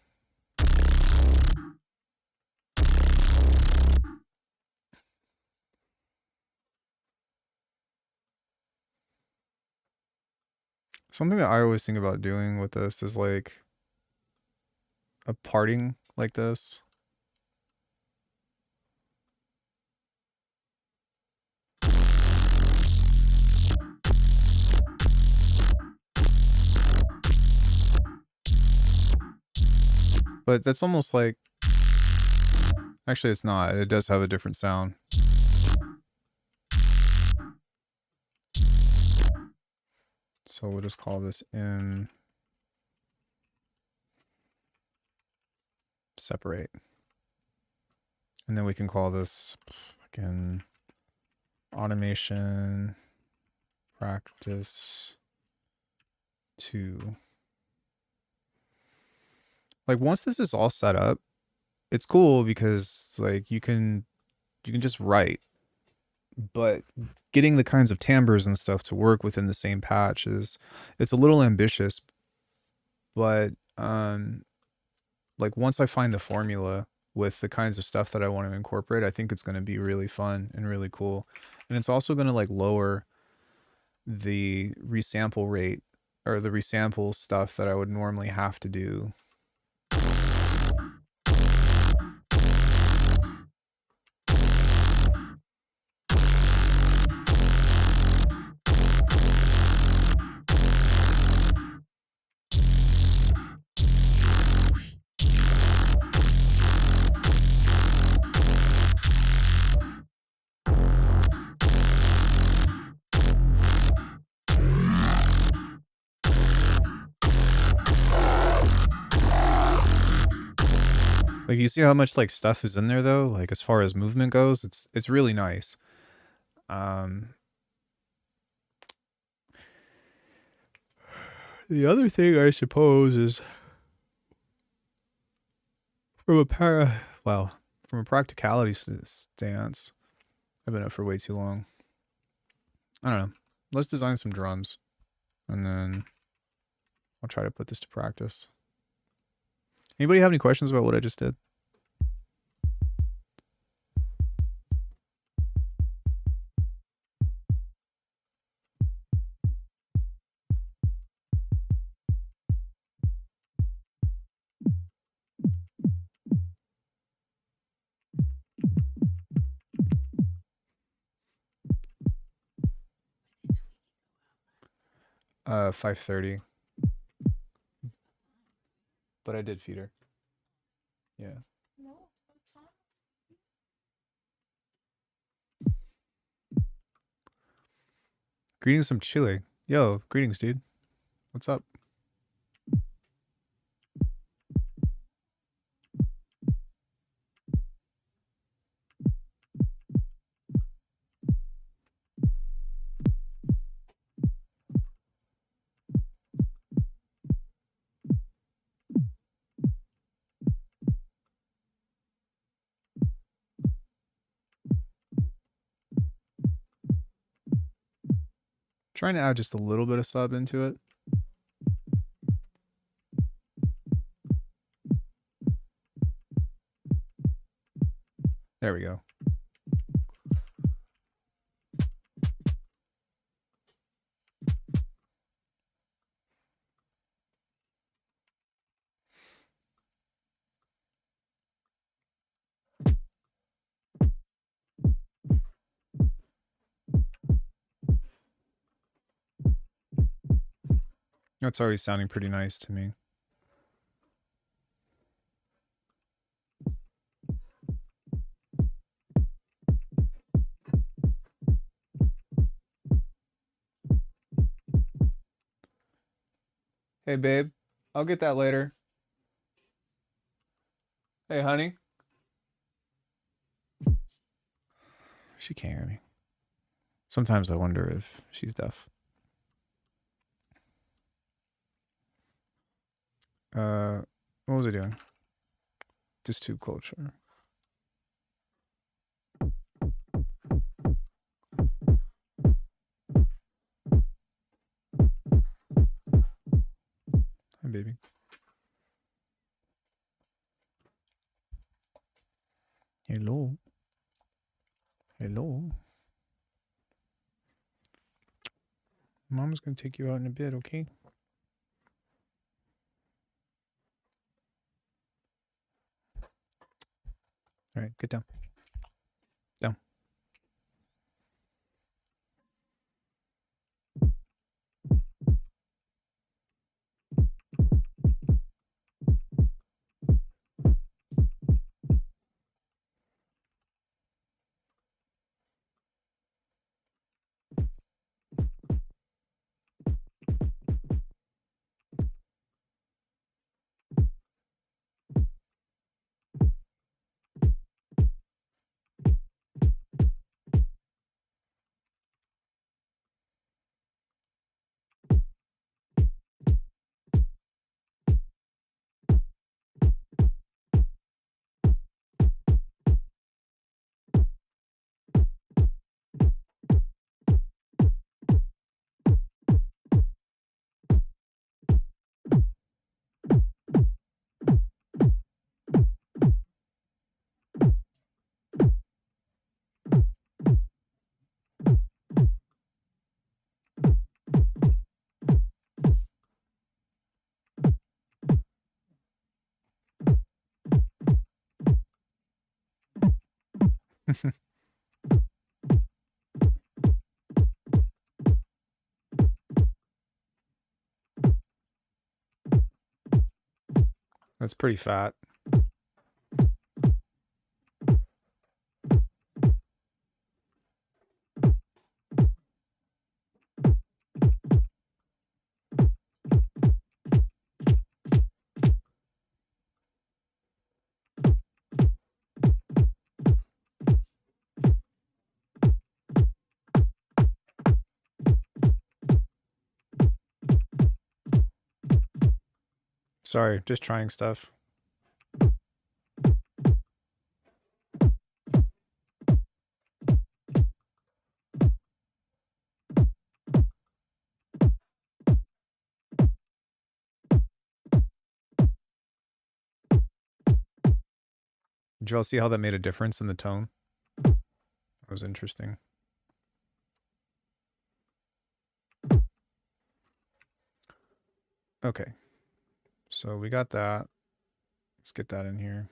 Something that I always think about doing with this is like a parting like this. But that's almost like, actually it's not. It does have a different sound. So we'll just call this in separate. And then we can call this fucking automation practice 2. Like once this is all set up, it's cool because like you can just write, but getting the kinds of timbres and stuff to work within the same patch is, it's a little ambitious, but like once I find the formula with the kinds of stuff that I want to incorporate, I think it's going to be really fun and really cool. And it's also going to like lower the resample rate or the resample stuff that I would normally have to do. Like you see how much like stuff is in there though, like as far as movement goes, it's really nice. The other thing I suppose is from a practicality stance, I've been up for way too long. I don't know. Let's design some drums and then I'll try to put this to practice. Anybody have any questions about what I just did? 5:30. But I did feed her. Yeah. Greetings from Chile. Yo, greetings, dude. What's up? Trying to add just a little bit of sub into it. There we go. That's already sounding pretty nice to me. Hey, babe. I'll get that later. Hey, honey. She can't hear me. Sometimes I wonder if she's deaf. What was I doing? Just tube culture. Hi, baby. Hello. Hello. Mom's gonna take you out in a bit, okay? All right, get down. Down. That's pretty fat. Sorry, just trying stuff. Did y'all see how that made a difference in the tone? That was interesting. Okay. So we got that. Let's get that in here.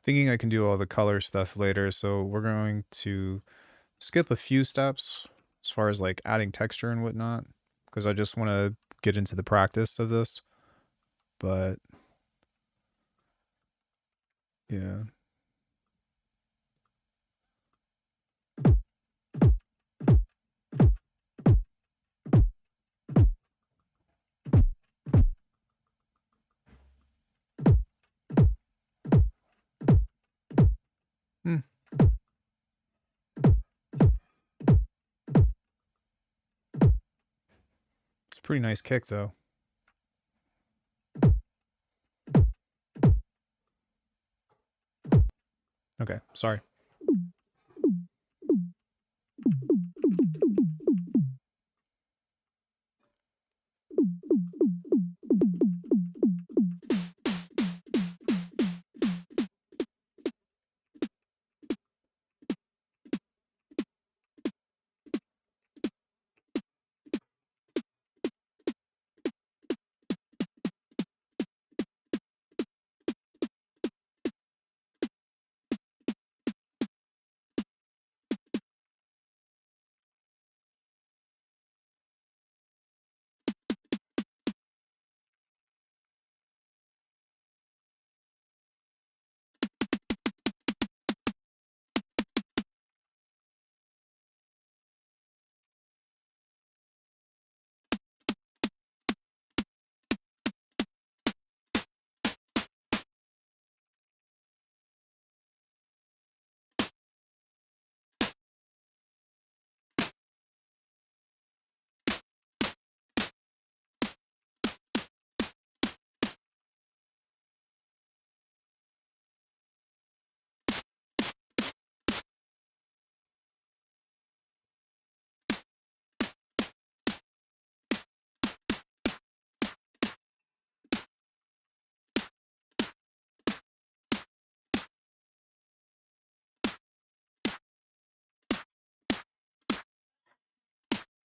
thinking I can do all the color stuff later, so we're going to skip a few steps as far as like adding texture and whatnot, because I just want to get into the practice of this. But yeah. Hmm. It's a pretty nice kick though. Okay, sorry.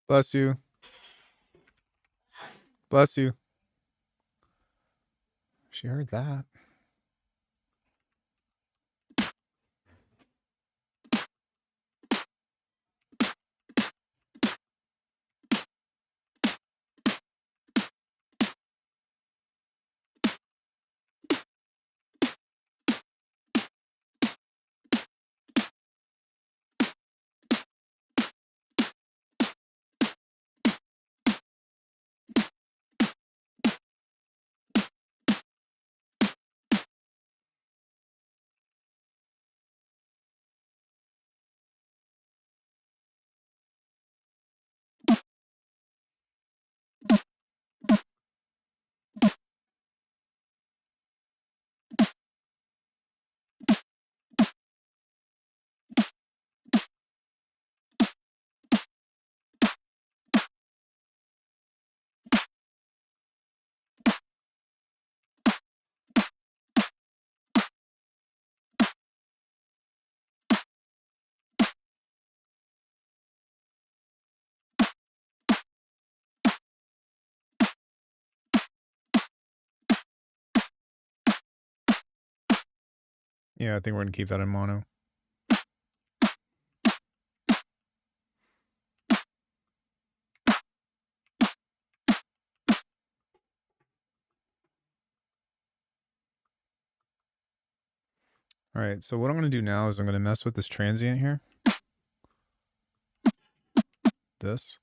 Bless you. Bless you. She heard that. Yeah, I think we're gonna keep that in mono. All right, so what I'm gonna do now is I'm gonna mess with this transient here. This.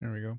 There we go.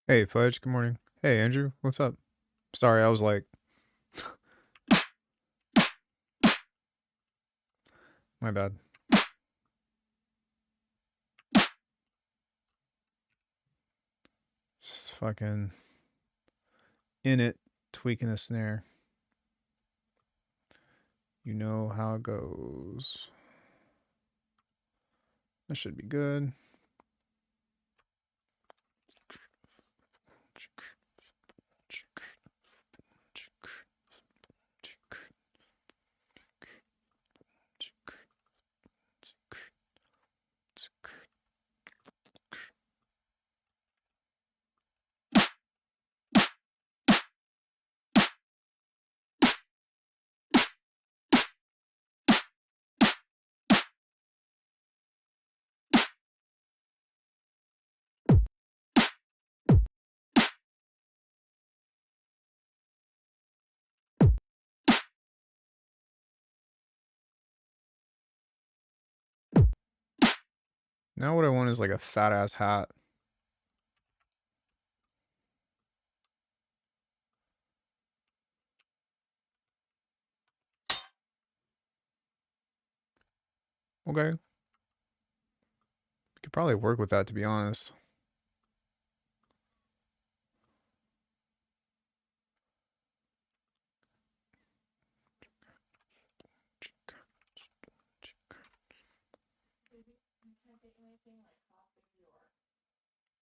Hey, Fudge. Good morning. Hey, Andrew. What's up? Sorry, I was like, my bad. Just fucking in it, tweaking the snare. You know how it goes. That should be good. Now what I want is like a fat ass hat. Okay. Could probably work with that, to be honest.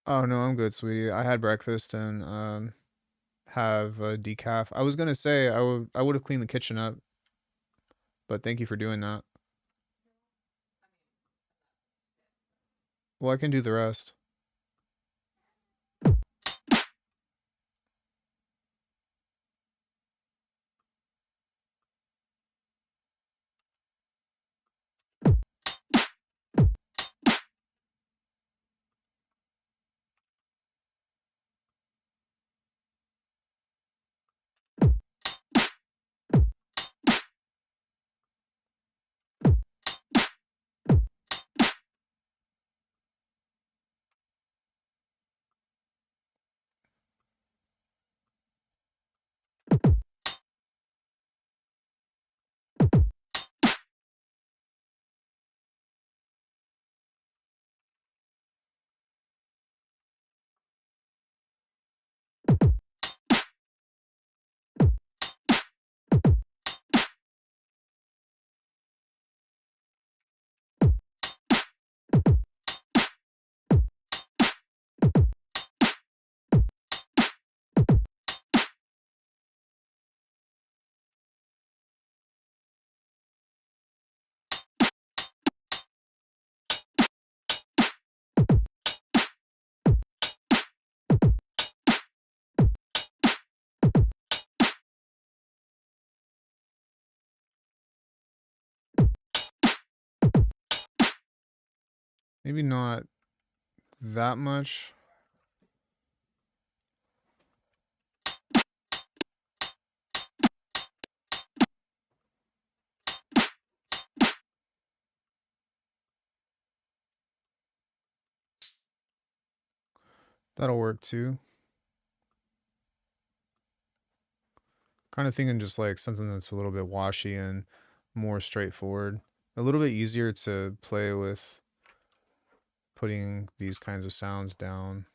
Oh no, I'm good, sweetie. I had breakfast and have a decaf. I was gonna say I would have cleaned the kitchen up, but thank you for doing that. Well, I can do the rest. Maybe not that much. That'll work too. Kind of thinking just like something that's a little bit washy and more straightforward. A little bit easier to play with putting these kinds of sounds down.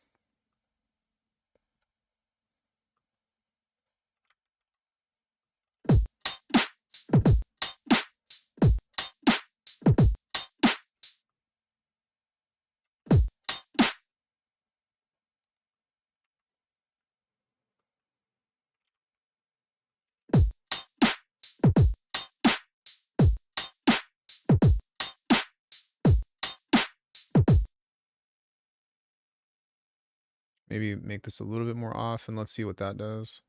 Maybe make this a little bit more off and let's see what that does.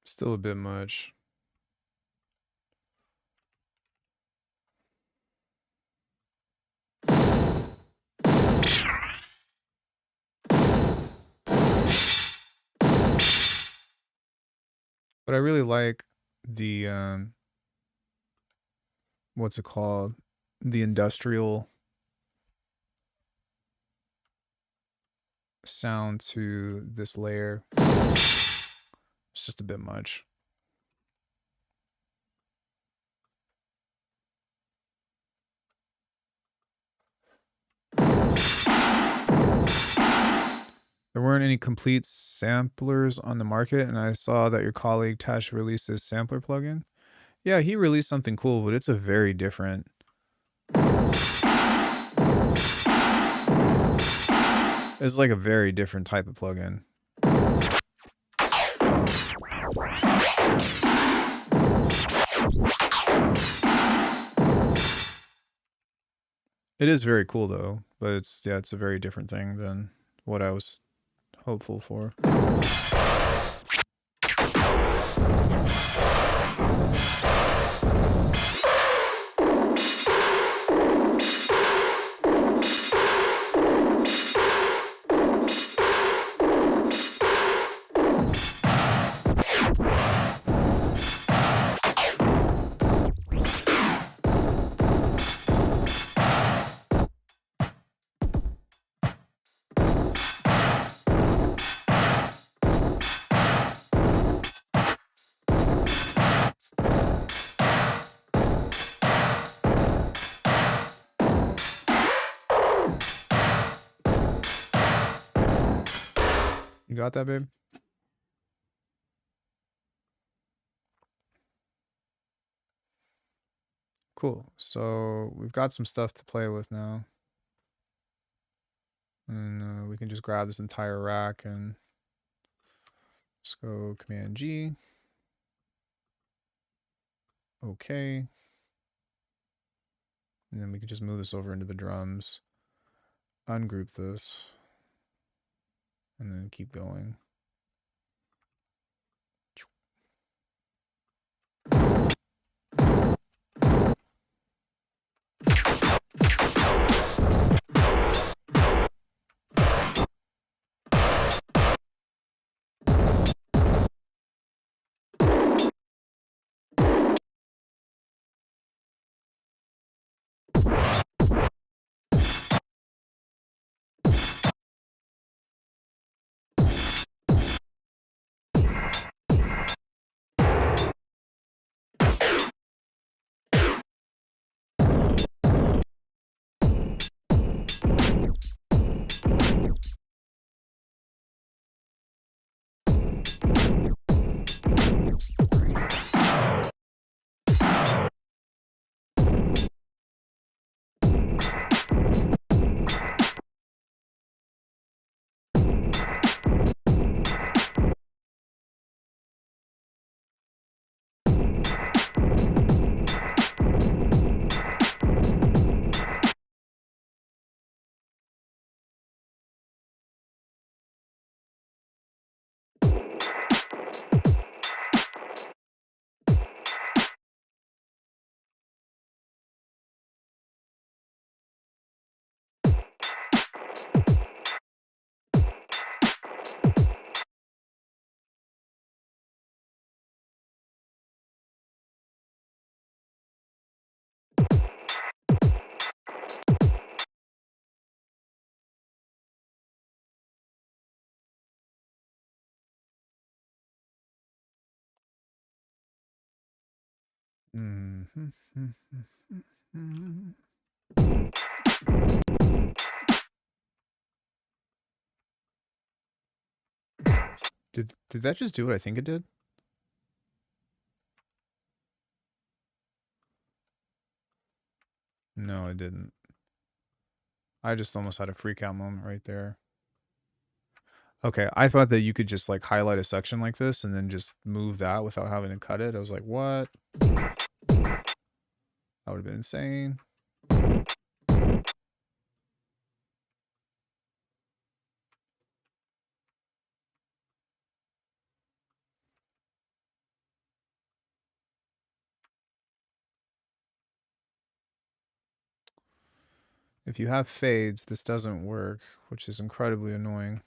Still a bit much. But I really like the what's it called? The industrial sound to this layer. It's just a bit much. There weren't any complete samplers on the market, and I saw that your colleague Tash released his sampler plugin. Yeah, he released something cool, but it's a very different. It's like a very different type of plugin. It is very cool though, but it's a very different thing than what I was hopeful for. got that, babe? Cool. So we've got some stuff to play with now. And we can just grab this entire rack and just go Command G. Okay. And then we can just move this over into the drums. Ungroup this. And then keep going. Did that just do what I think it did? No, it didn't. I just almost had a freak out moment right there. Okay, I thought that you could just like highlight a section like this and then just move that without having to cut it. I was like, what? That would have been insane. If you have fades, this doesn't work, which is incredibly annoying.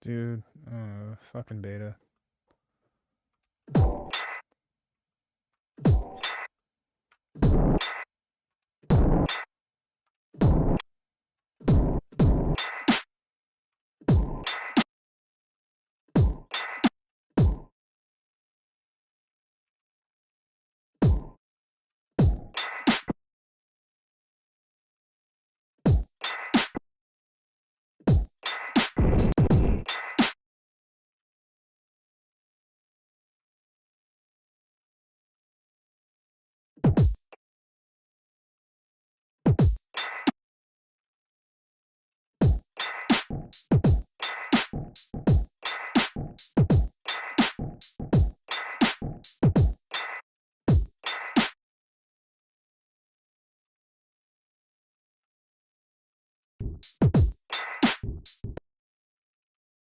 Dude, fucking beta.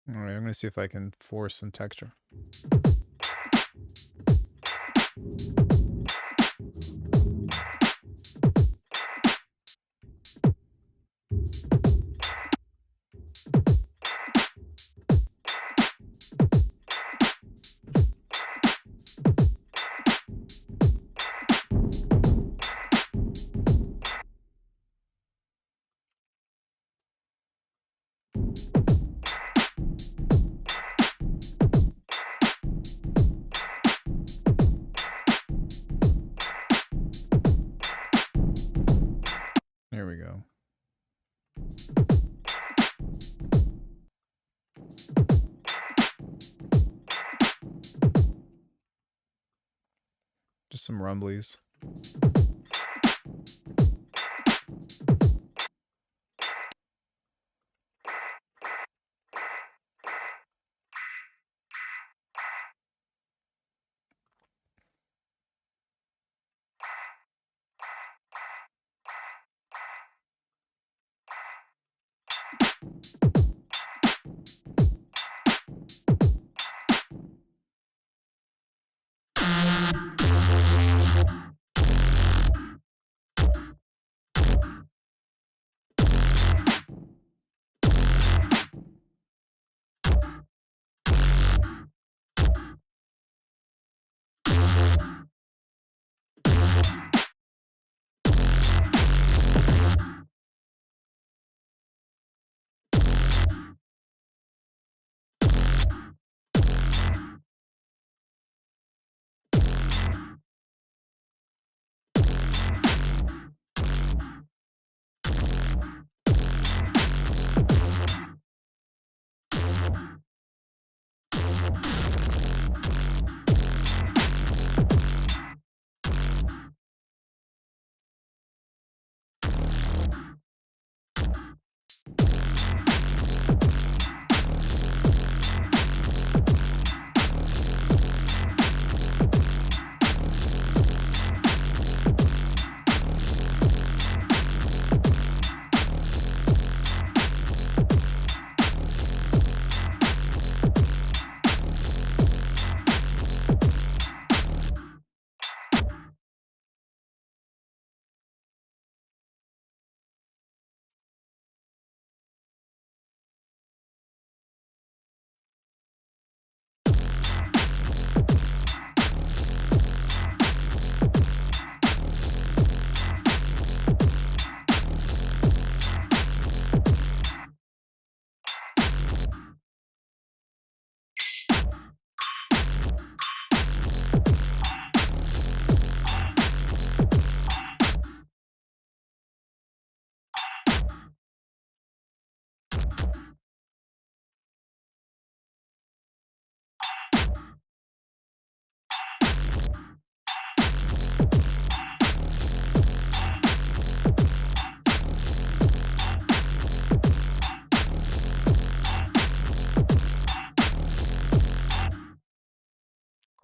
All right, I'm going to see if I can force some texture. go. Just some rumblies.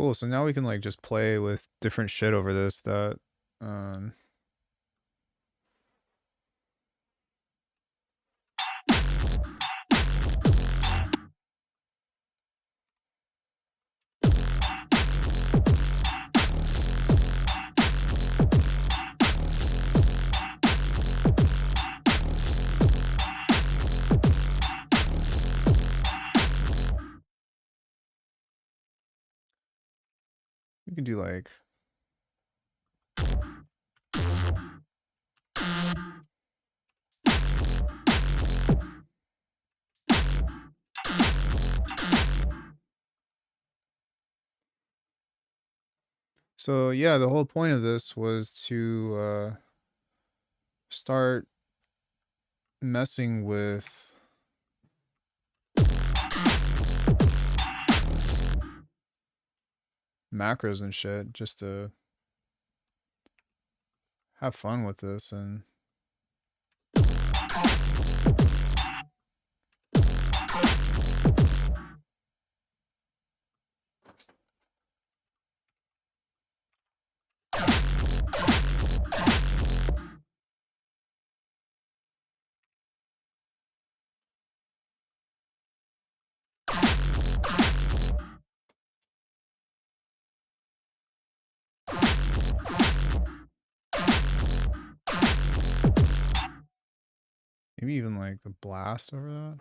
Cool, so now we can like just play with different shit over this that we can do like so yeah, the whole point of this was to start messing with macros and shit just to have fun with this and maybe even like the blast over that.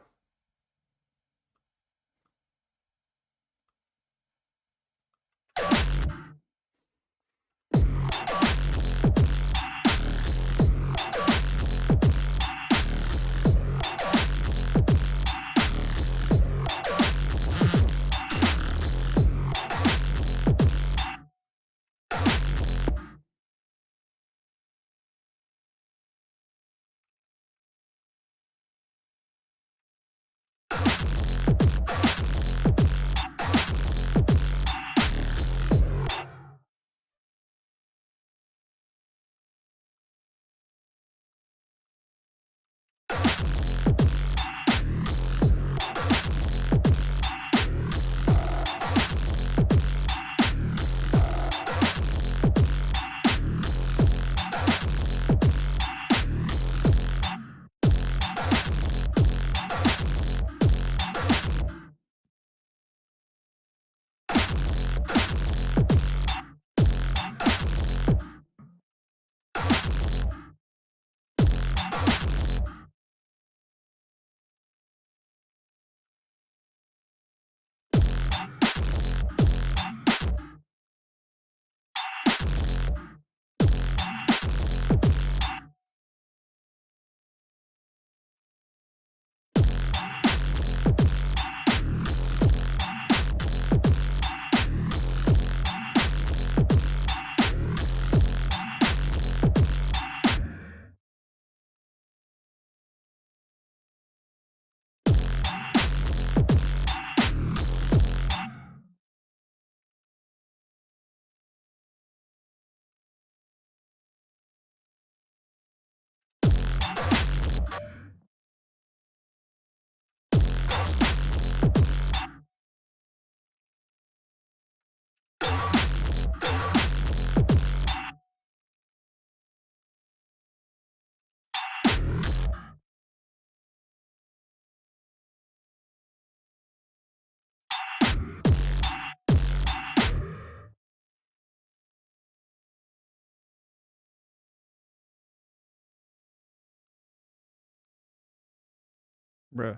Bruh.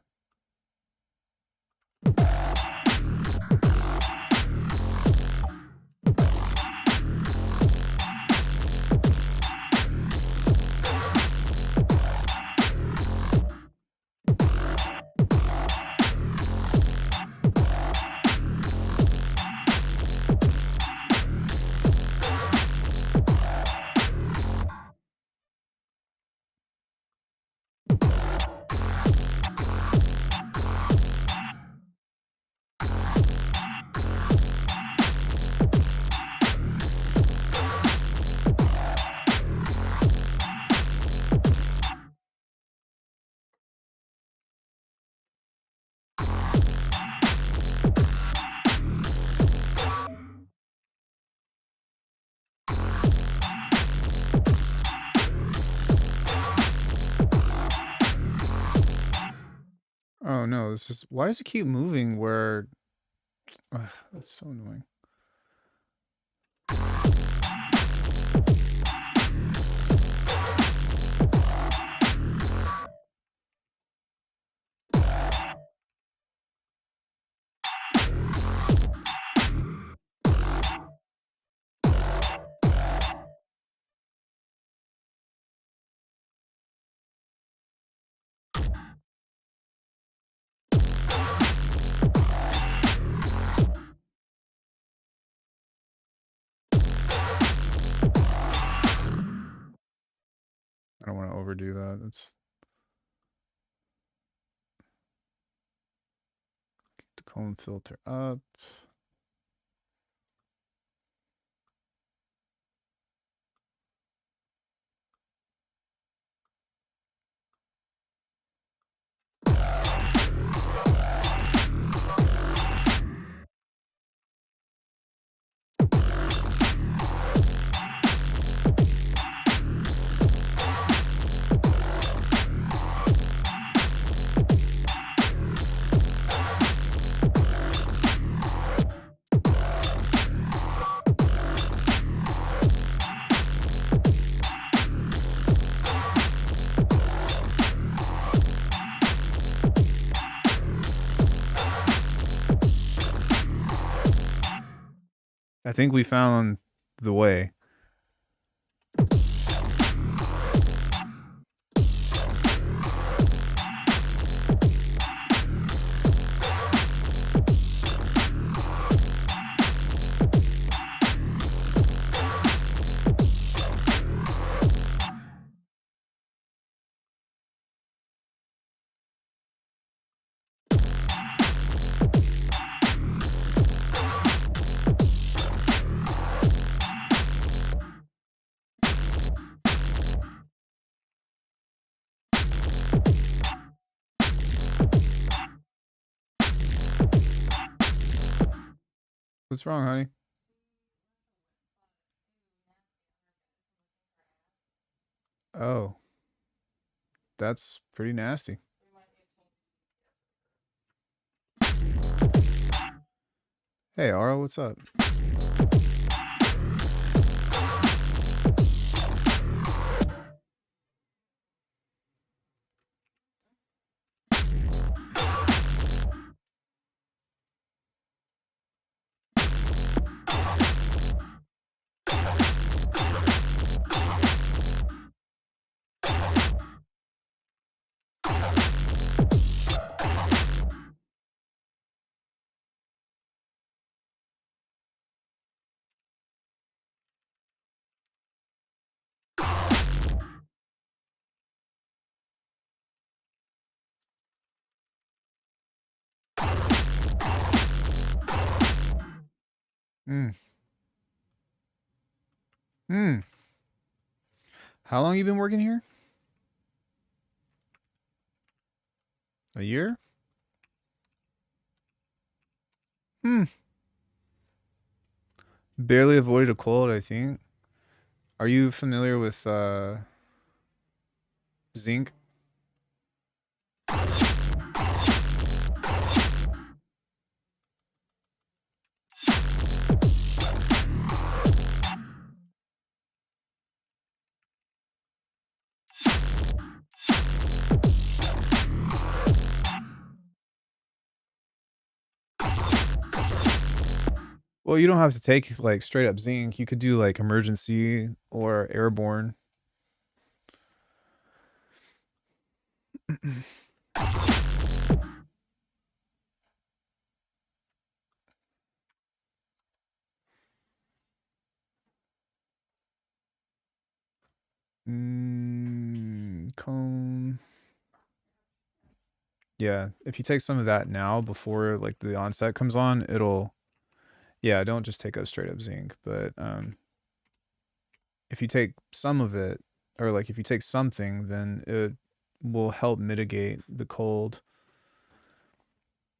Oh no, this is, why does it keep moving where, that's so annoying. I don't want to overdo that. It's keep the comb filter up. I think we found the way. What's wrong, honey? Oh, that's pretty nasty. Hey, Ara, what's up? Hmm. Hmm. How long you been working here? A year? Hmm. Barely avoided a cold, I think. Are you familiar with zinc? Well, you don't have to take like straight up zinc. You could do like emergency or airborne. Cone. Yeah, if you take some of that now before like the onset comes on, it'll. Yeah, don't just take a straight up zinc, but if you take some of it, or like if you take something, then it will help mitigate the cold.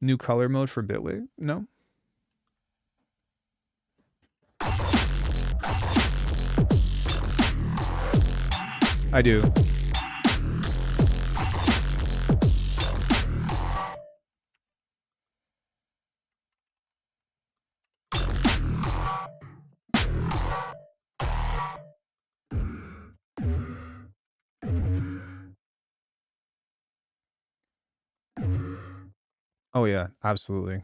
New color mode for Bitwig? No. I do. Oh yeah, absolutely.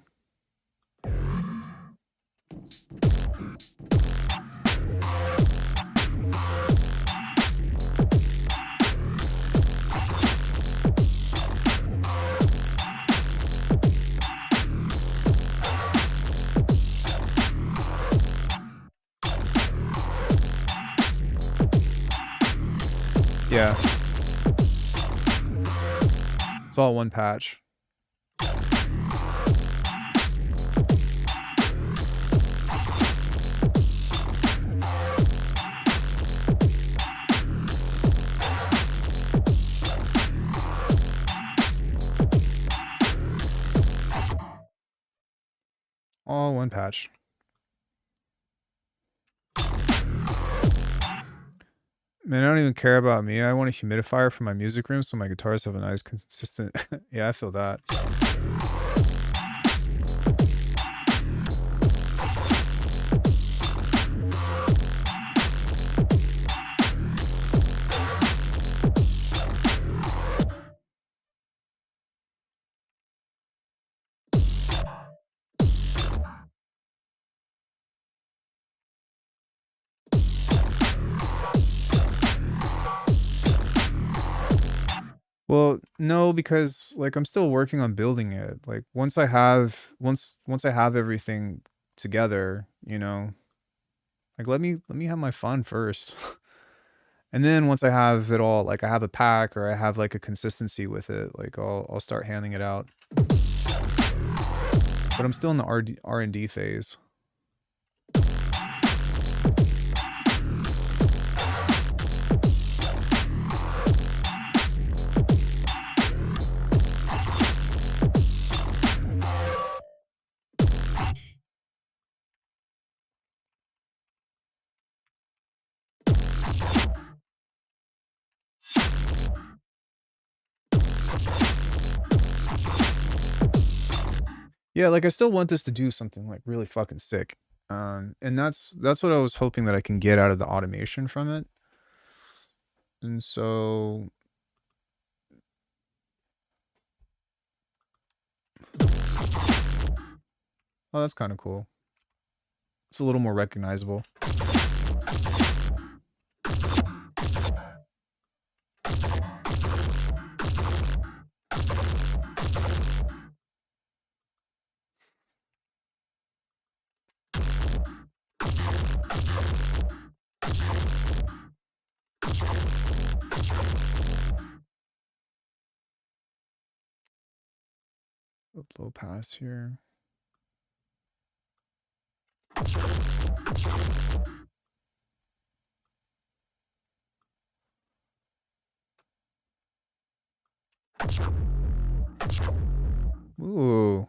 Yeah. It's all one patch. All one patch. Man, I don't even care about me. I want a humidifier for my music room so my guitars have a nice consistent. Yeah, I feel that. Well, no, because like I'm still working on building it. Like once I have everything together, you know, like let me have my fun first. And then once I have it all, like I have a pack or I have like a consistency with it, like I'll start handing it out. But I'm still in the R&D phase. Yeah, like I still want this to do something like really fucking sick. And that's what I was hoping that I can get out of the automation from it. And so oh, that's kind of cool. It's a little more recognizable. A low pass here. Ooh.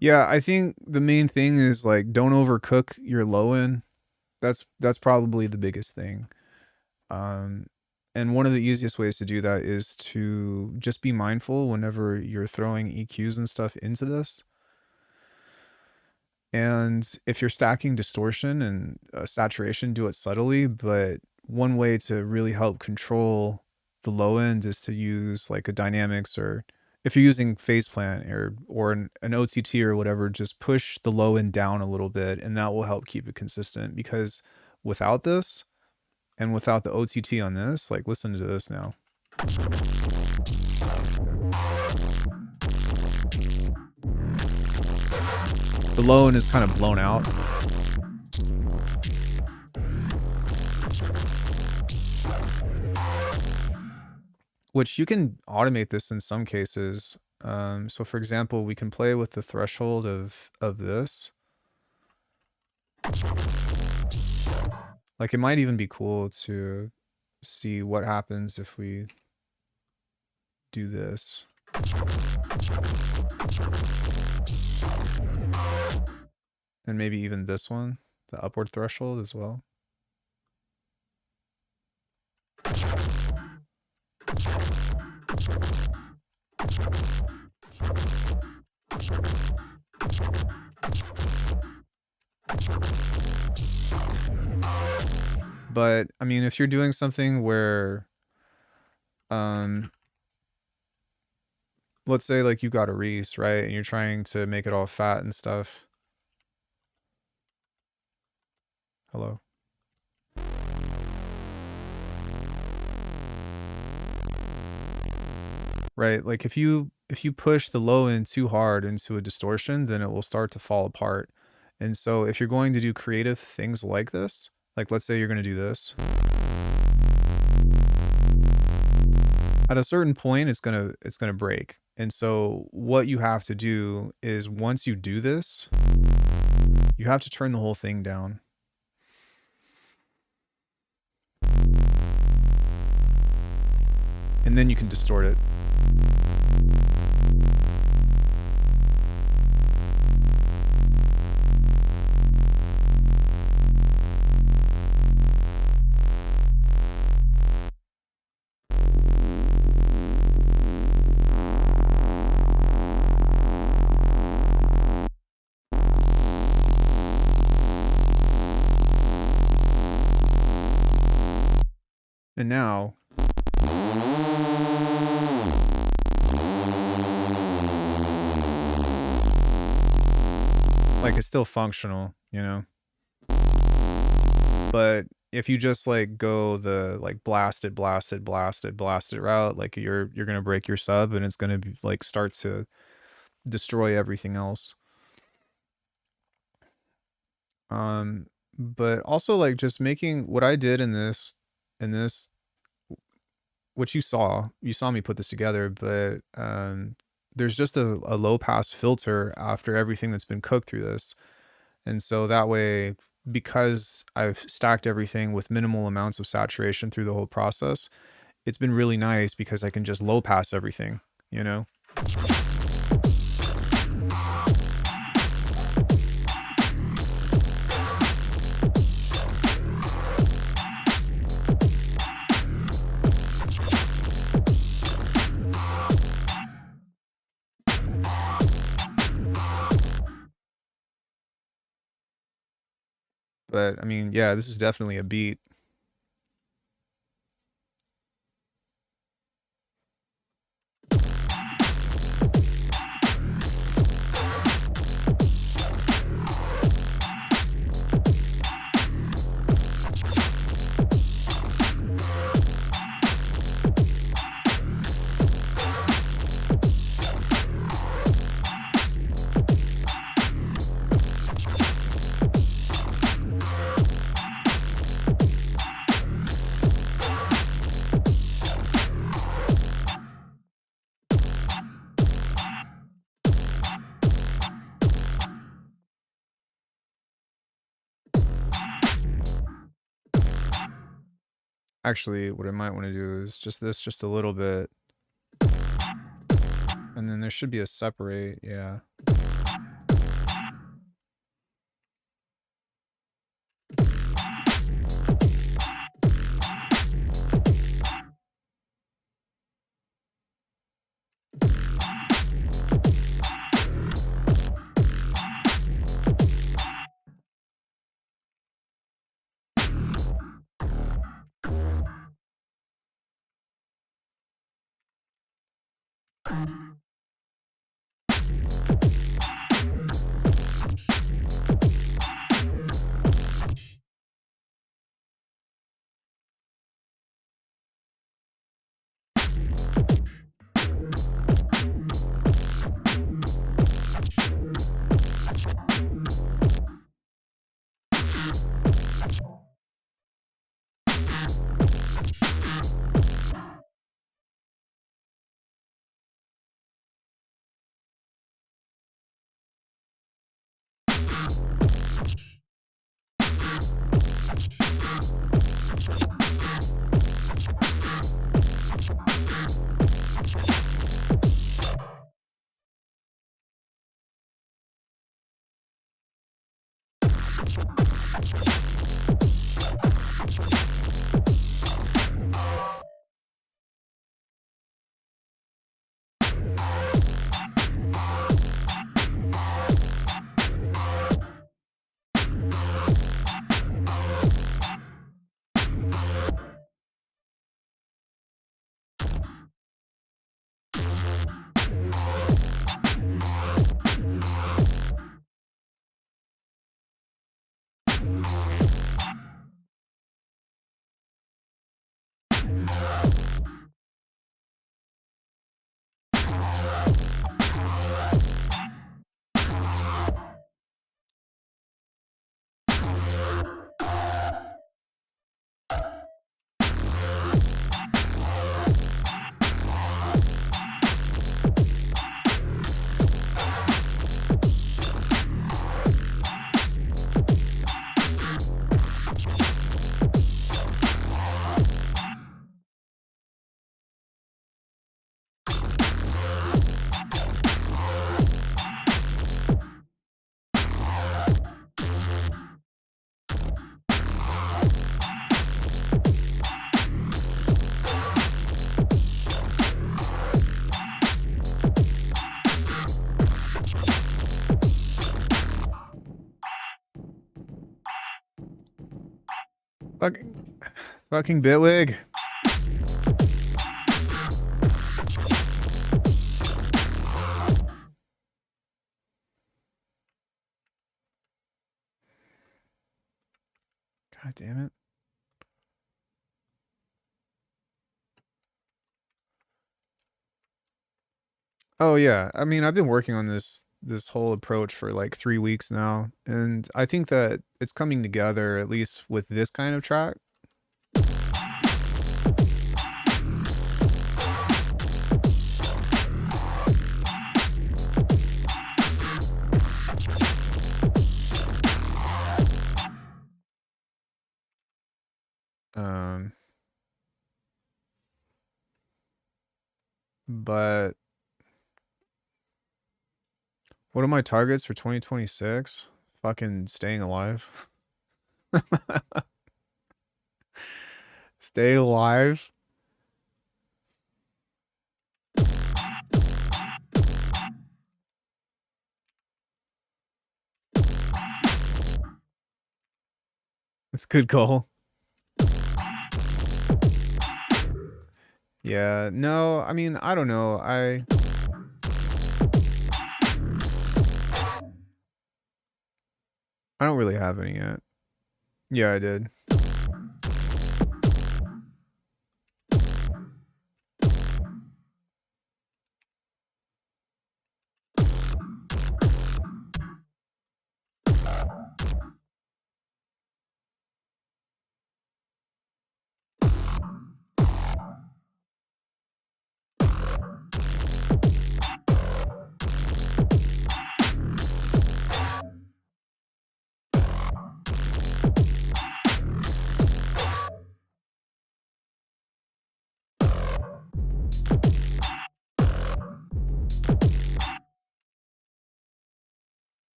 Yeah, I think the main thing is like don't overcook your low end. That's probably the biggest thing. Um And one of the easiest ways to do that is to just be mindful whenever you're throwing EQs and stuff into this. And if you're stacking distortion and saturation, do it subtly. But one way to really help control the low end is to use like a dynamics, or if you're using phase plant or an OTT or whatever, just push the low end down a little bit, and that will help keep it consistent. Because without this and without the OTT on this, like listen to this now. The low end is kind of blown out. Which you can automate this in some cases. So for example, we can play with the threshold of this. Like it might even be cool to see what happens if we do this. And maybe even this one, the upward threshold as well. But I mean, if you're doing something where, let's say like you got a Reese, right? And you're trying to make it all fat and stuff. Hello. Right, like if you push the low end too hard into a distortion, then it will start to fall apart. And so if you're going to do creative things like this, like let's say you're going to do this, at a certain point it's going to break. And so what you have to do is, once you do this, you have to turn the whole thing down. And then you can distort it. And now, like it's still functional, you know? But if you just like go the like blasted route, like you're gonna break your sub, and it's gonna be like start to destroy everything else. But also like just making what I did in this, which you saw me put this together, but there's just a low pass filter after everything that's been cooked through this. And so that way, because I've stacked everything with minimal amounts of saturation through the whole process, it's been really nice because I can just low pass everything, you know? But I mean, yeah, this is definitely a beat. Actually, what I might want to do is just this, just a little bit. And then there should be a separate, yeah. Fucking Bitwig. God damn it. Oh yeah, I mean, I've been working on this whole approach for like 3 weeks now, and I think that it's coming together, at least with this kind of track. But what are my targets for 2026? Fucking staying alive. Stay alive. That's a good goal. Yeah, no, I mean, I don't know. I don't really have any yet. Yeah, I did.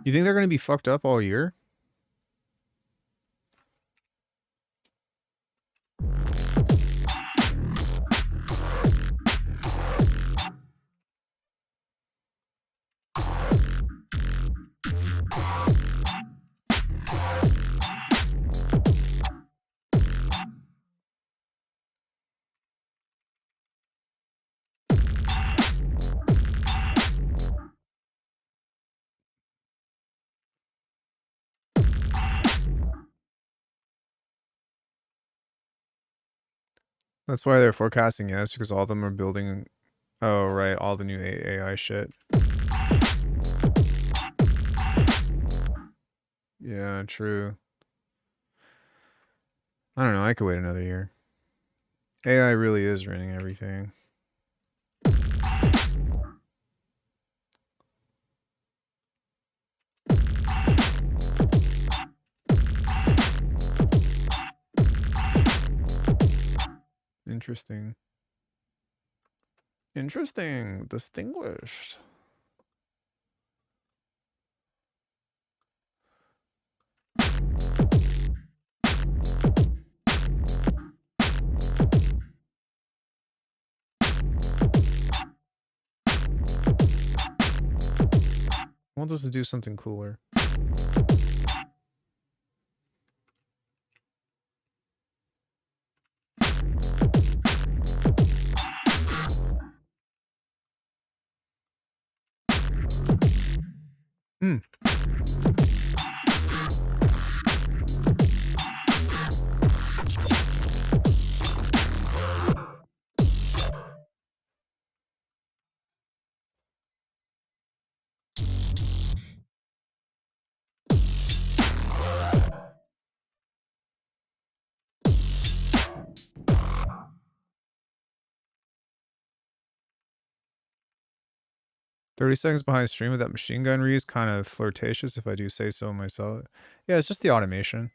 You think they're going to be fucked up all year? That's why they're forecasting yes, because all of them are building. Oh right, all the new AI shit. Yeah, true. I don't know. I could wait another year. AI really is ruining everything. Interesting. Interesting. Distinguished. I want us to do something cooler. Hmm. $30 behind stream with that machine gun read is kind of flirtatious if I do say so myself. Yeah, it's just the automation.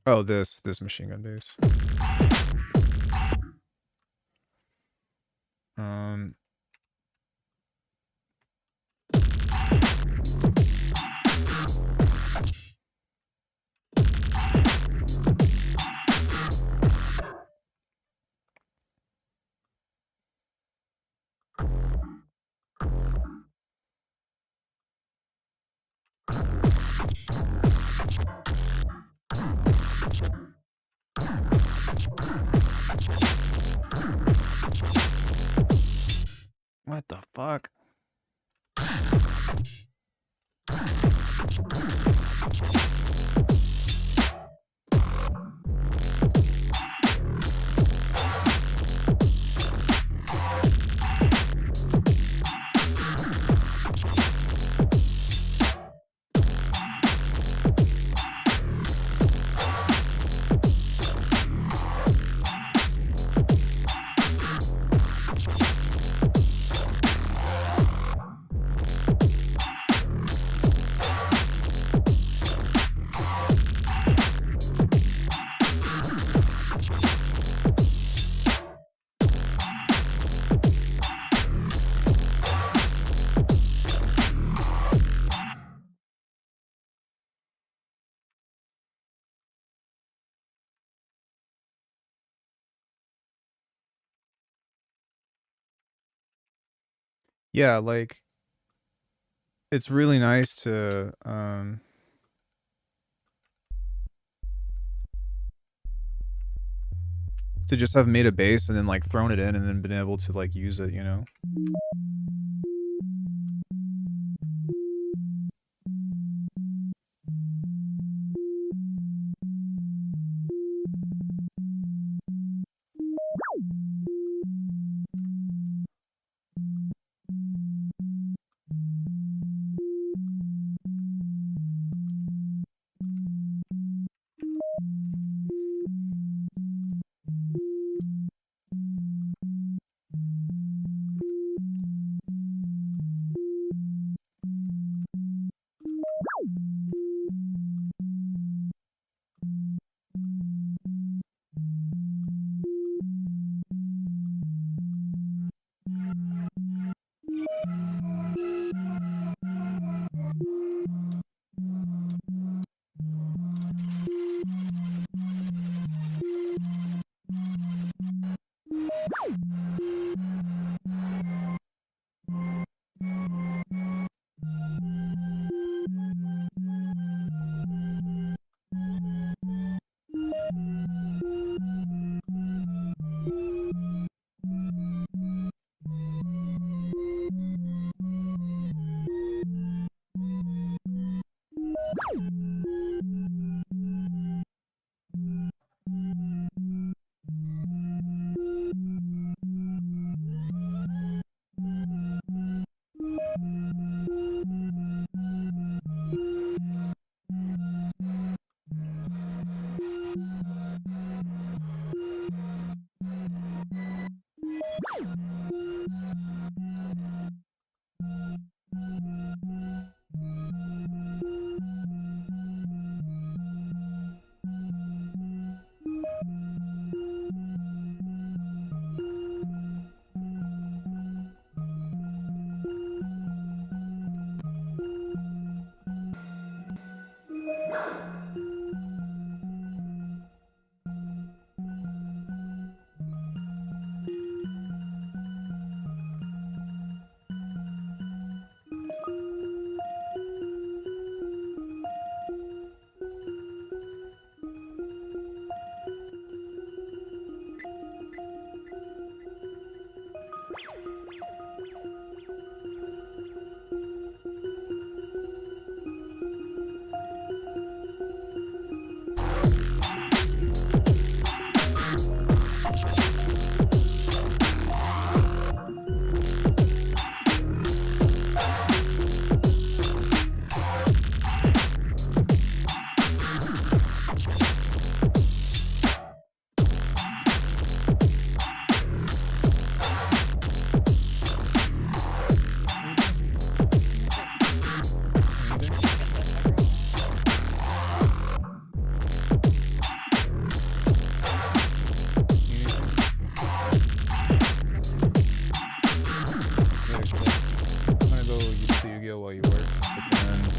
Oh, this machine gun base. Um, what the fuck? Yeah, like it's really nice to just have made a base and then like thrown it in and then been able to like use it, you know?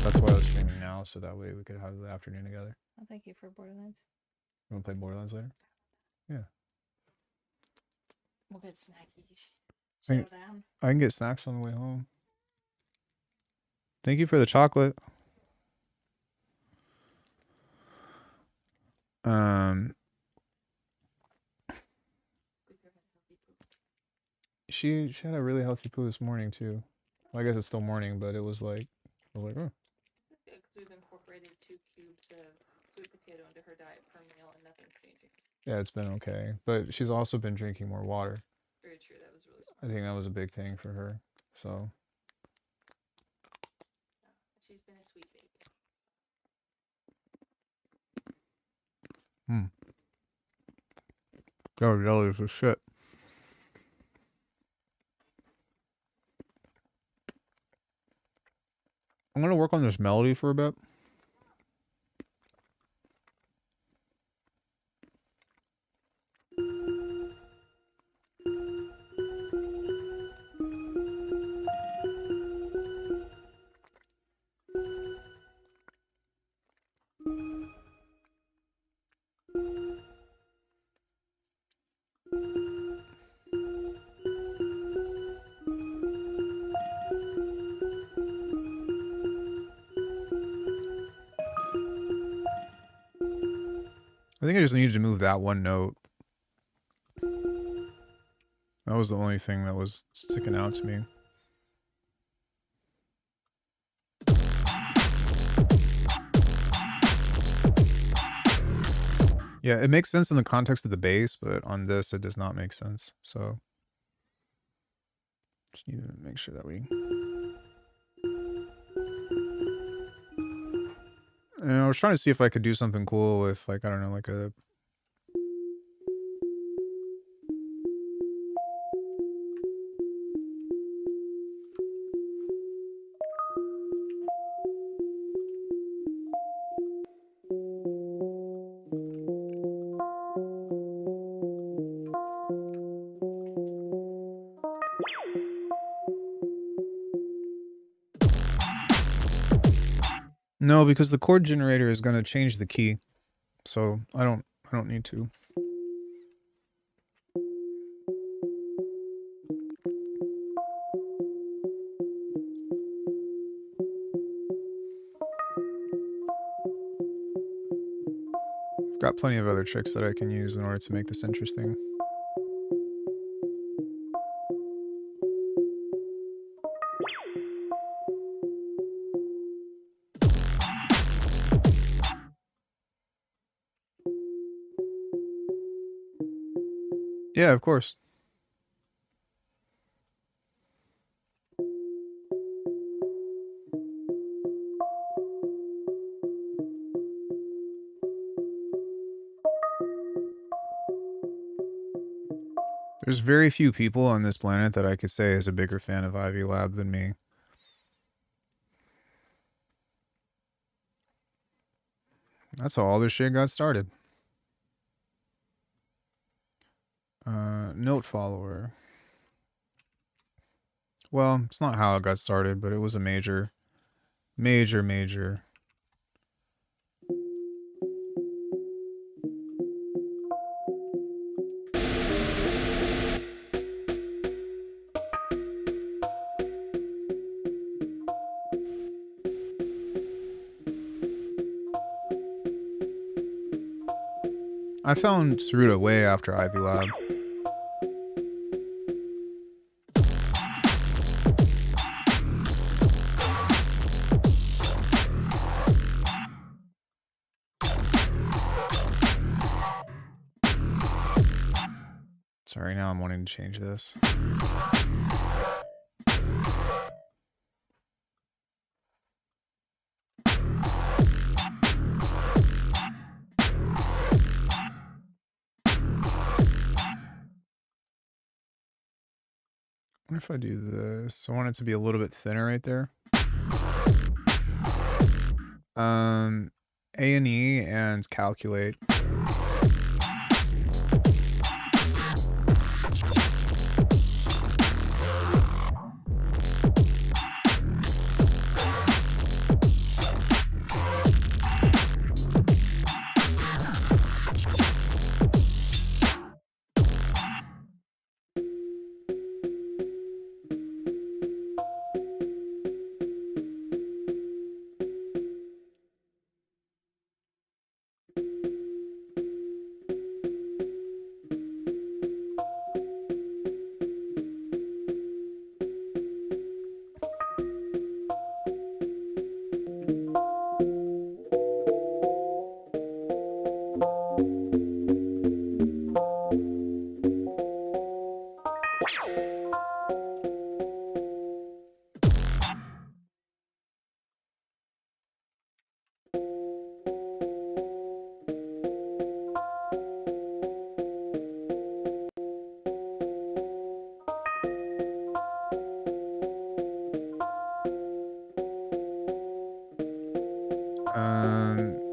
That's why I was streaming now, so that way we could have the afternoon together. Oh, thank you for Borderlands. You want to play Borderlands later? Yeah. We'll get snackies. Settle down. I can get snacks on the way home. Thank you for the chocolate. She had a really healthy poo this morning too. Well, I guess it's still morning, but it was like, I was like, oh. Because we've incorporated 2 cubes of sweet potato into her diet per meal and nothing's changing. Yeah, it's been okay. But she's also been drinking more water. Very true. That was really smart. I think that was a big thing for her. So. She's been a sweet baby. That was jelly for shit. I'm gonna work on this melody for a bit. I think I just needed to move that one note. That was the only thing that was sticking out to me. Yeah, it makes sense in the context of the bass, but on this it does not make sense. So just need to make sure that we... And I was trying to see if I could do something cool with, like, I don't know, like a... No, because the chord generator is going to change the key. So I don't need to. I've got plenty of other tricks that I can use in order to make this interesting. Yeah, of course. There's very few people on this planet that I could say is a bigger fan of Ivy Lab than me. That's how all this shit got started. Note follower. Well, it's not how it got started, but it was a major I found Saruta way after Ivy Lab. Sorry, now I'm wanting to change this. What if I do this? I want it to be a little bit thinner right there. A&E and calculate.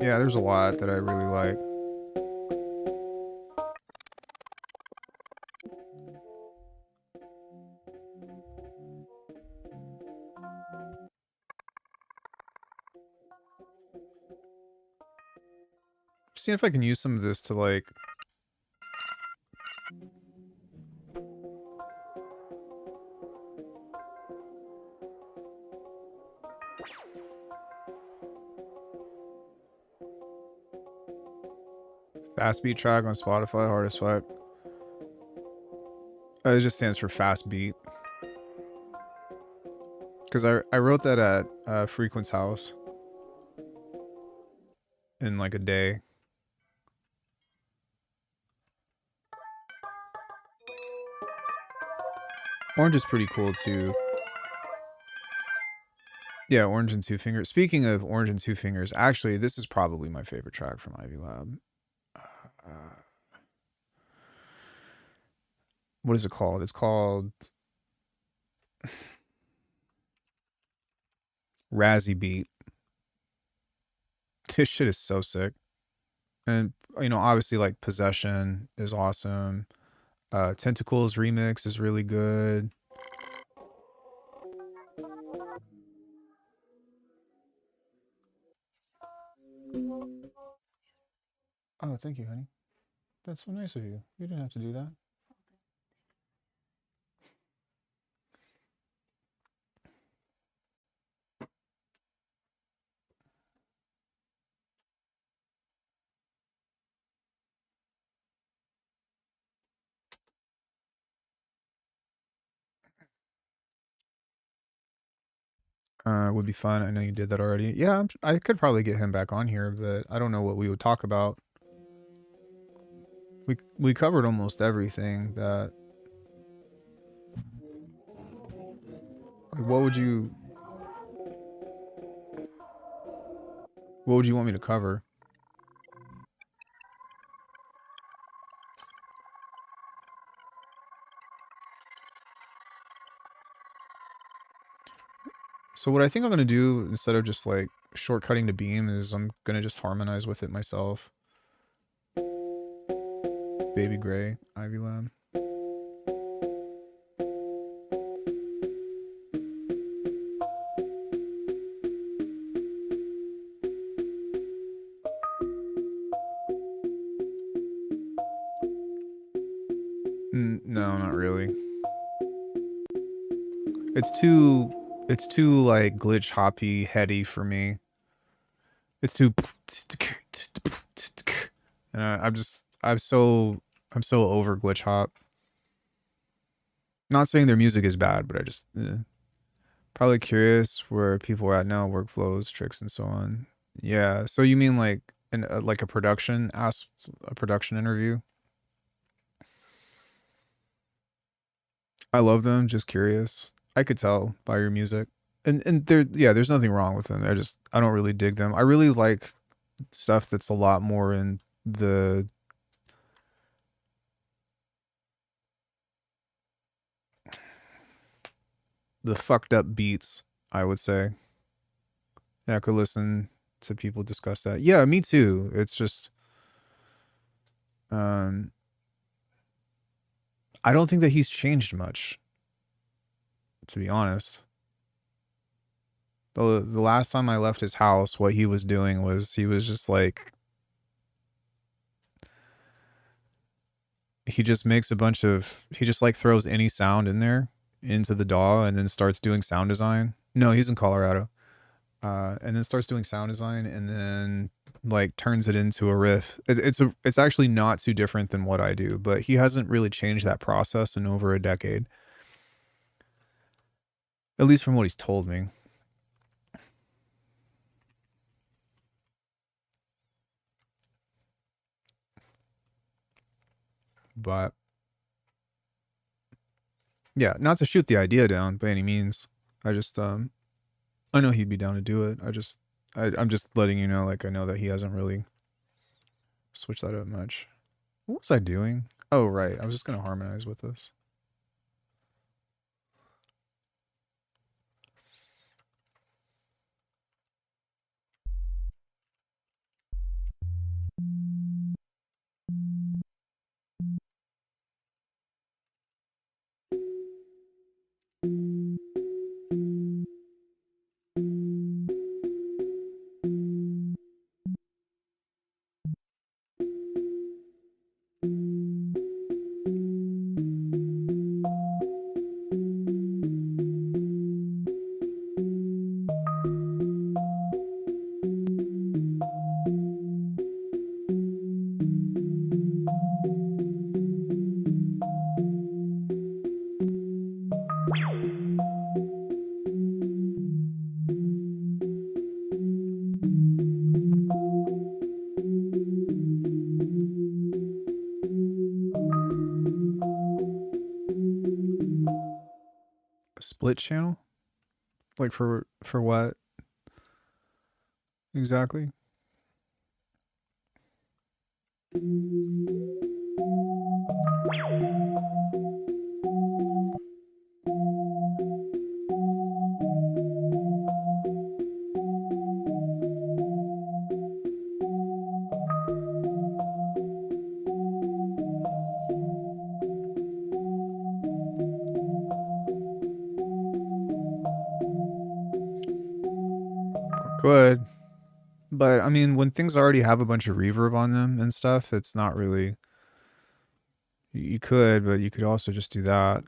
Yeah, there's a lot that I really like. See if I can use some of this to like fast beat track on Spotify, hard as fuck. It just stands for fast beat. Because I wrote that at Frequent's house in like a day. Orange is pretty cool too. Yeah, Orange and Two Fingers. Speaking of Orange and Two Fingers, actually, this is probably my favorite track from Ivy Lab. What is it called? It's called Razzie Beat. This shit is so sick. And, you know, obviously, like, Possession is awesome. Tentacles remix is really good. Oh, thank you, honey. That's so nice of you. You didn't have to do that. Would be fun. I know you did that already. Yeah, I could probably get him back on here, but I don't know what we would talk about. We covered almost everything that. Like, what would you want me to cover? So what I think I'm gonna do instead of just like shortcutting to Beam is I'm gonna just harmonize with it myself. Baby Gray, Ivy Lab. No, not really. It's too like glitch hoppy heady for me. It's too and I'm just I'm so over glitch hop. Not saying their music is bad, but I just probably curious where people are at now, workflows, tricks, and so on. Yeah. So you mean like like a production interview? I love them. Just curious. I could tell by your music, and there's nothing wrong with them. I don't really dig them. I really like stuff that's a lot more in the fucked up beats, I would say. Yeah, I could listen to people discuss that. Yeah, me too. It's just I don't think that he's changed much, to be honest. The last time I left his house, what he was doing was he was just like he just makes he just like throws any sound in there into the DAW and then starts doing sound design. No, he's in Colorado. And then starts doing sound design and then like turns it into a riff. It's actually not too different than what I do, but he hasn't really changed that process in over a decade. At least from what he's told me. But yeah, not to shoot the idea down by any means. I just I know he'd be down to do it. I'm just letting you know, like I know that he hasn't really switched that up much. What was I doing? Oh right, I was just gonna harmonize with this. Split channel? Like for what exactly? Good. But I mean, when things already have a bunch of reverb on them and stuff, it's not really. You could, but you could also just do that.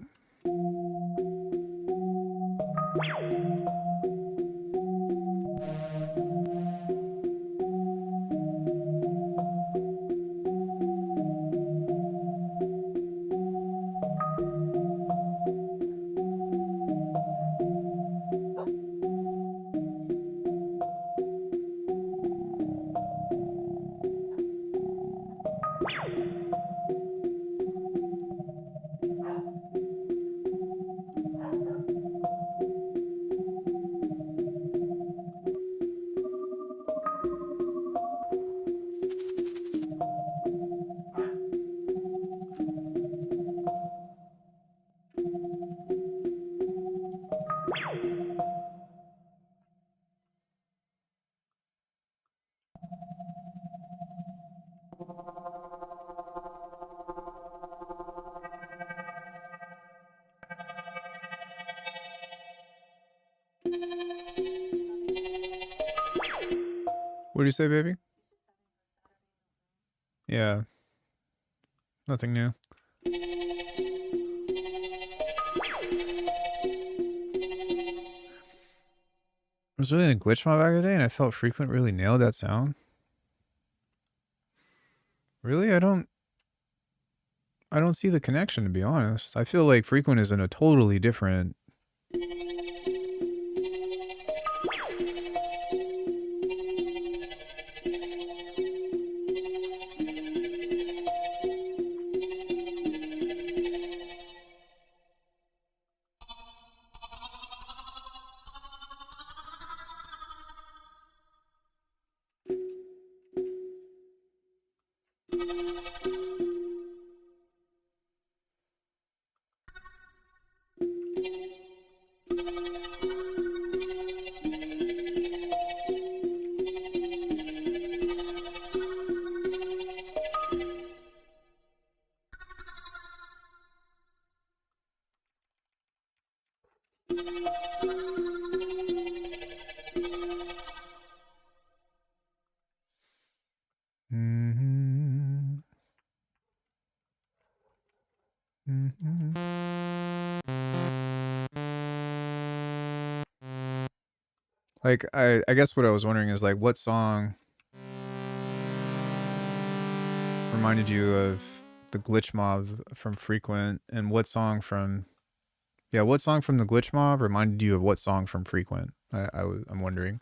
What do you say, baby? Yeah. Nothing new. I was really in a glitch mod back in the day and I felt Frequent really nailed that sound. Really? I don't don't see the connection, to be honest. I feel like Frequent is in a totally different. Like, I guess what I was wondering is, like, what song reminded you of the Glitch Mob from Frequent, and what song from what song from the Glitch Mob reminded you of what song from Frequent? I'm wondering.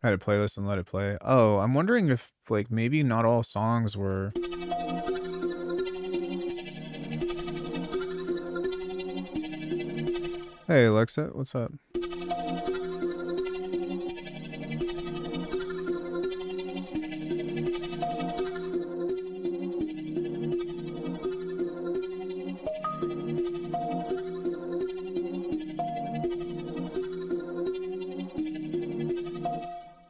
Had a playlist and let it play. Oh, I'm wondering if, like, maybe not all songs were. Hey, Alexa, what's up?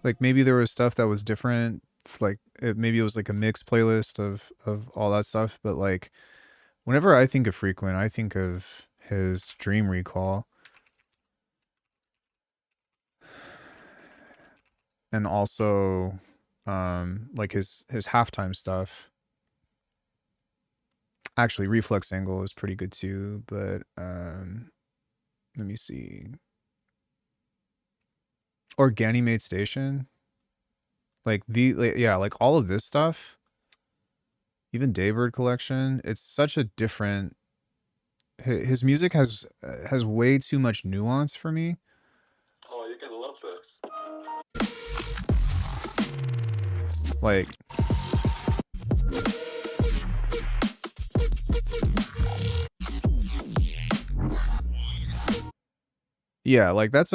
Like, maybe there was stuff that was different. Like, maybe it was like a mixed playlist of all that stuff. But like, whenever I think of Frequent, I think of his Dream Recall, and also, like his halftime stuff. Actually, Reflex Angle is pretty good too. But let me see. Or Ganymede Station. Like like all of this stuff. Even Daybird Collection. It's such a different. His music has way too much nuance for me. Oh, you're gonna love this. Like, yeah, like that's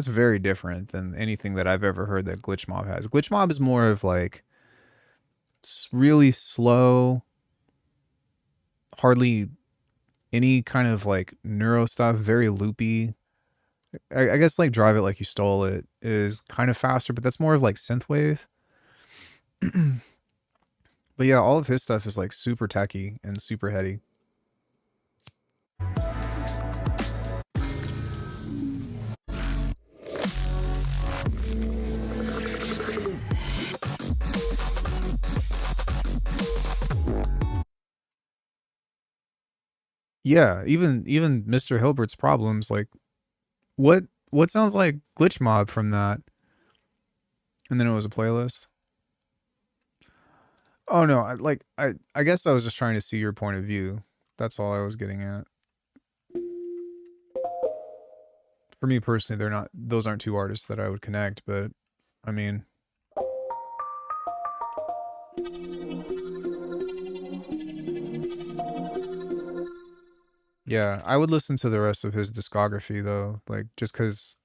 very different than anything that I've ever heard that Glitch Mob has. Glitch Mob is more of like really slow, hardly any kind of like neuro stuff, very loopy. I guess like Drive It Like You Stole It is kind of faster, but that's more of like synthwave. But yeah, all of his stuff is like super techy and super heady. Yeah, even Mr. Hilbert's Problems, like what sounds like Glitch Mob from that? And then it was a playlist. Oh no, I guess I was just trying to see your point of view. That's all I was getting at. For me personally, those aren't two artists that I would connect, but I mean, yeah, I would listen to the rest of his discography though, like just cuz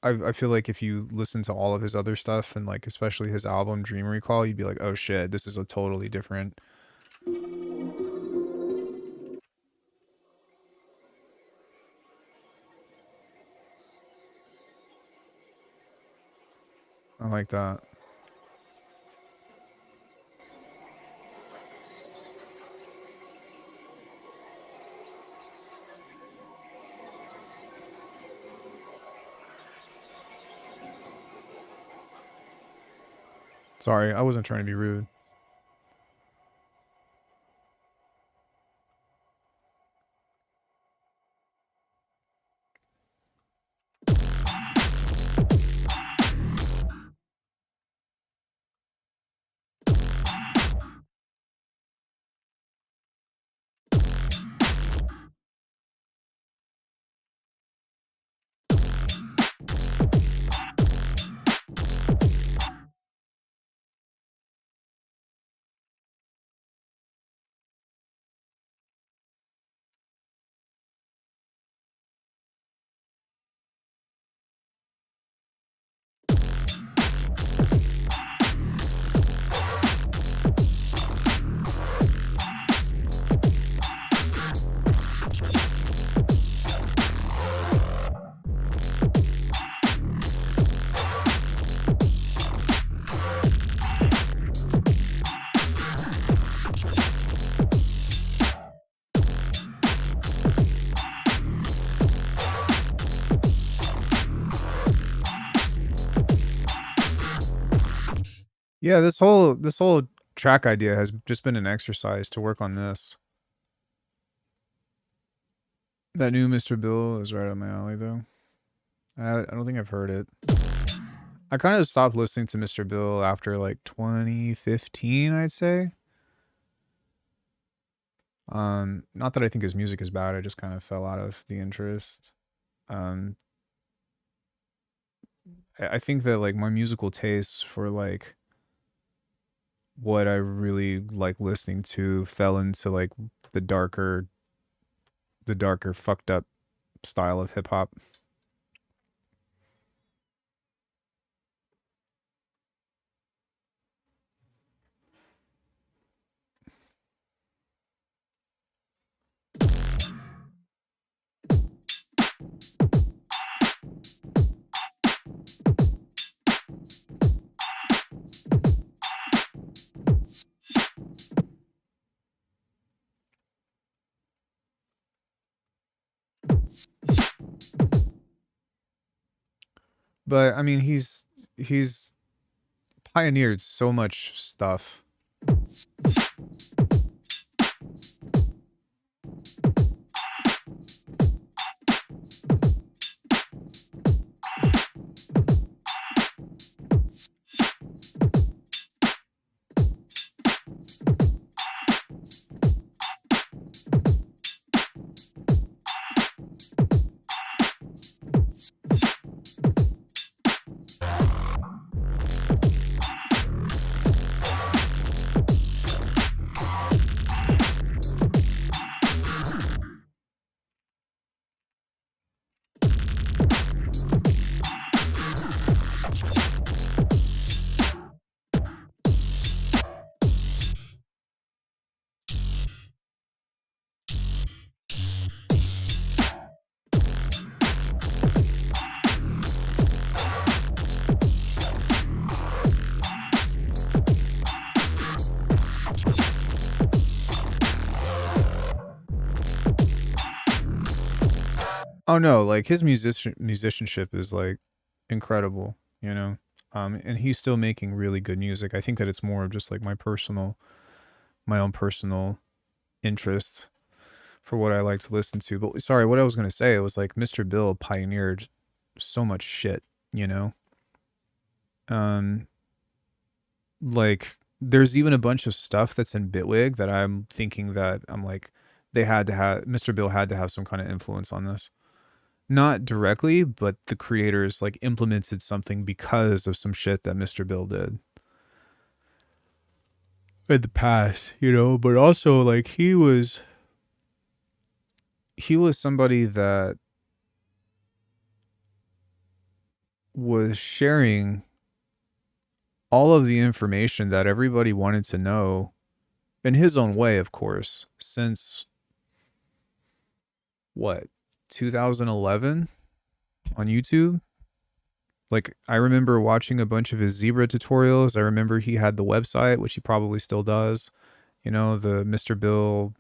I feel like if you listen to all of his other stuff, and like especially his album Dream Recall, you'd be like, "Oh shit, this is a totally different." I like that. Sorry, I wasn't trying to be rude. Yeah, this whole track idea has just been an exercise to work on this. That new Mr. Bill is right up my alley, though. I don't think I've heard it. I kind of stopped listening to Mr. Bill after like 2015, I'd say. Not that I think his music is bad. I just kind of fell out of the interest. Um, I think that like my musical tastes for like what I really like listening to fell into like the darker fucked up style of hip hop. But I mean, he's pioneered so much stuff. Oh no, like his musicianship is like incredible, you know. And he's still making really good music. I think that it's more of just like my own personal interest for what I like to listen to. But sorry, what I was gonna say, it was like Mr. Bill pioneered so much shit, you know. Um, like there's even a bunch of stuff that's in Bitwig that I'm thinking that I'm like they had to have Mr. Bill had to have some kind of influence on this. Not directly, but the creators like implemented something because of some shit that Mr. Bill did in the past, you know, but also like he was somebody that was sharing all of the information that everybody wanted to know in his own way, of course, since what, 2011 on YouTube. Like I remember watching a bunch of his zebra tutorials. I remember he had the website, which he probably still does, you know, the Mr. Bill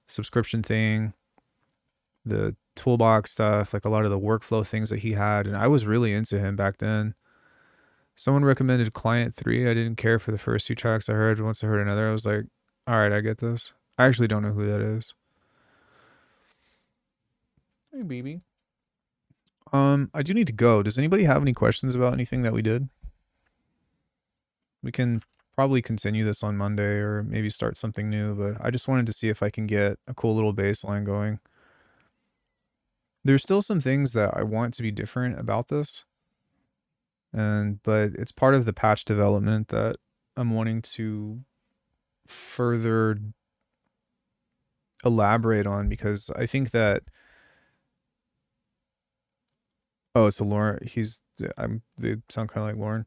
subscription thing, the toolbox stuff, like a lot of the workflow things that he had. And I was really into him back then. Someone recommended Client 3. I didn't care for the first 2 tracks I heard. Once I heard another, I was like, all right, I get this. I actually don't know who that is. Hey, baby. I do need to go. Does anybody have any questions about anything that we did? We can probably continue this on Monday or maybe start something new, but I just wanted to see if I can get a cool little bass line going. There's still some things that I want to be different about this. But it's part of the patch development that I'm wanting to further elaborate on, because I think that it's a Lauren. They sound kind of like Lauren.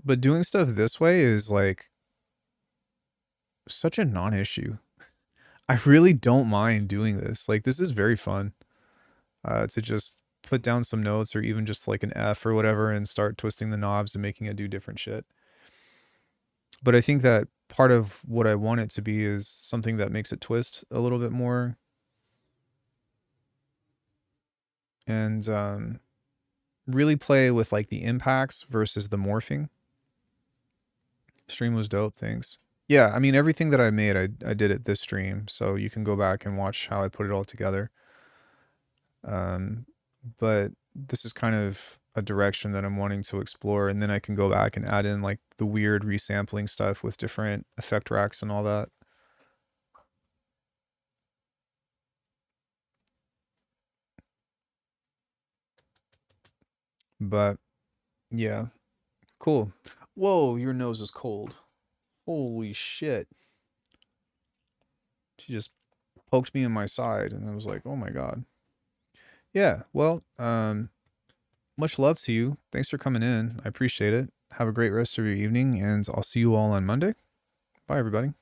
But doing stuff this way is like such a non-issue. I really don't mind doing this. Like, this is very fun. To just put down some notes or even just like an F or whatever and start twisting the knobs and making it do different shit. But I think that part of what I want it to be is something that makes it twist a little bit more. And really play with like the impacts versus the morphing. Stream was dope, thanks. Yeah, I mean, everything that I made, I did it this stream, so you can go back and watch how I put it all together. But this is kind of a direction that I'm wanting to explore, and then I can go back and add in like the weird resampling stuff with different effect racks and all that. But yeah, cool. Whoa, your nose is cold. Holy shit. She just poked me in my side and I was like, oh my God. Yeah, well, much love to you. Thanks for coming in. I appreciate it. Have a great rest of your evening, and I'll see you all on Monday. Bye, everybody.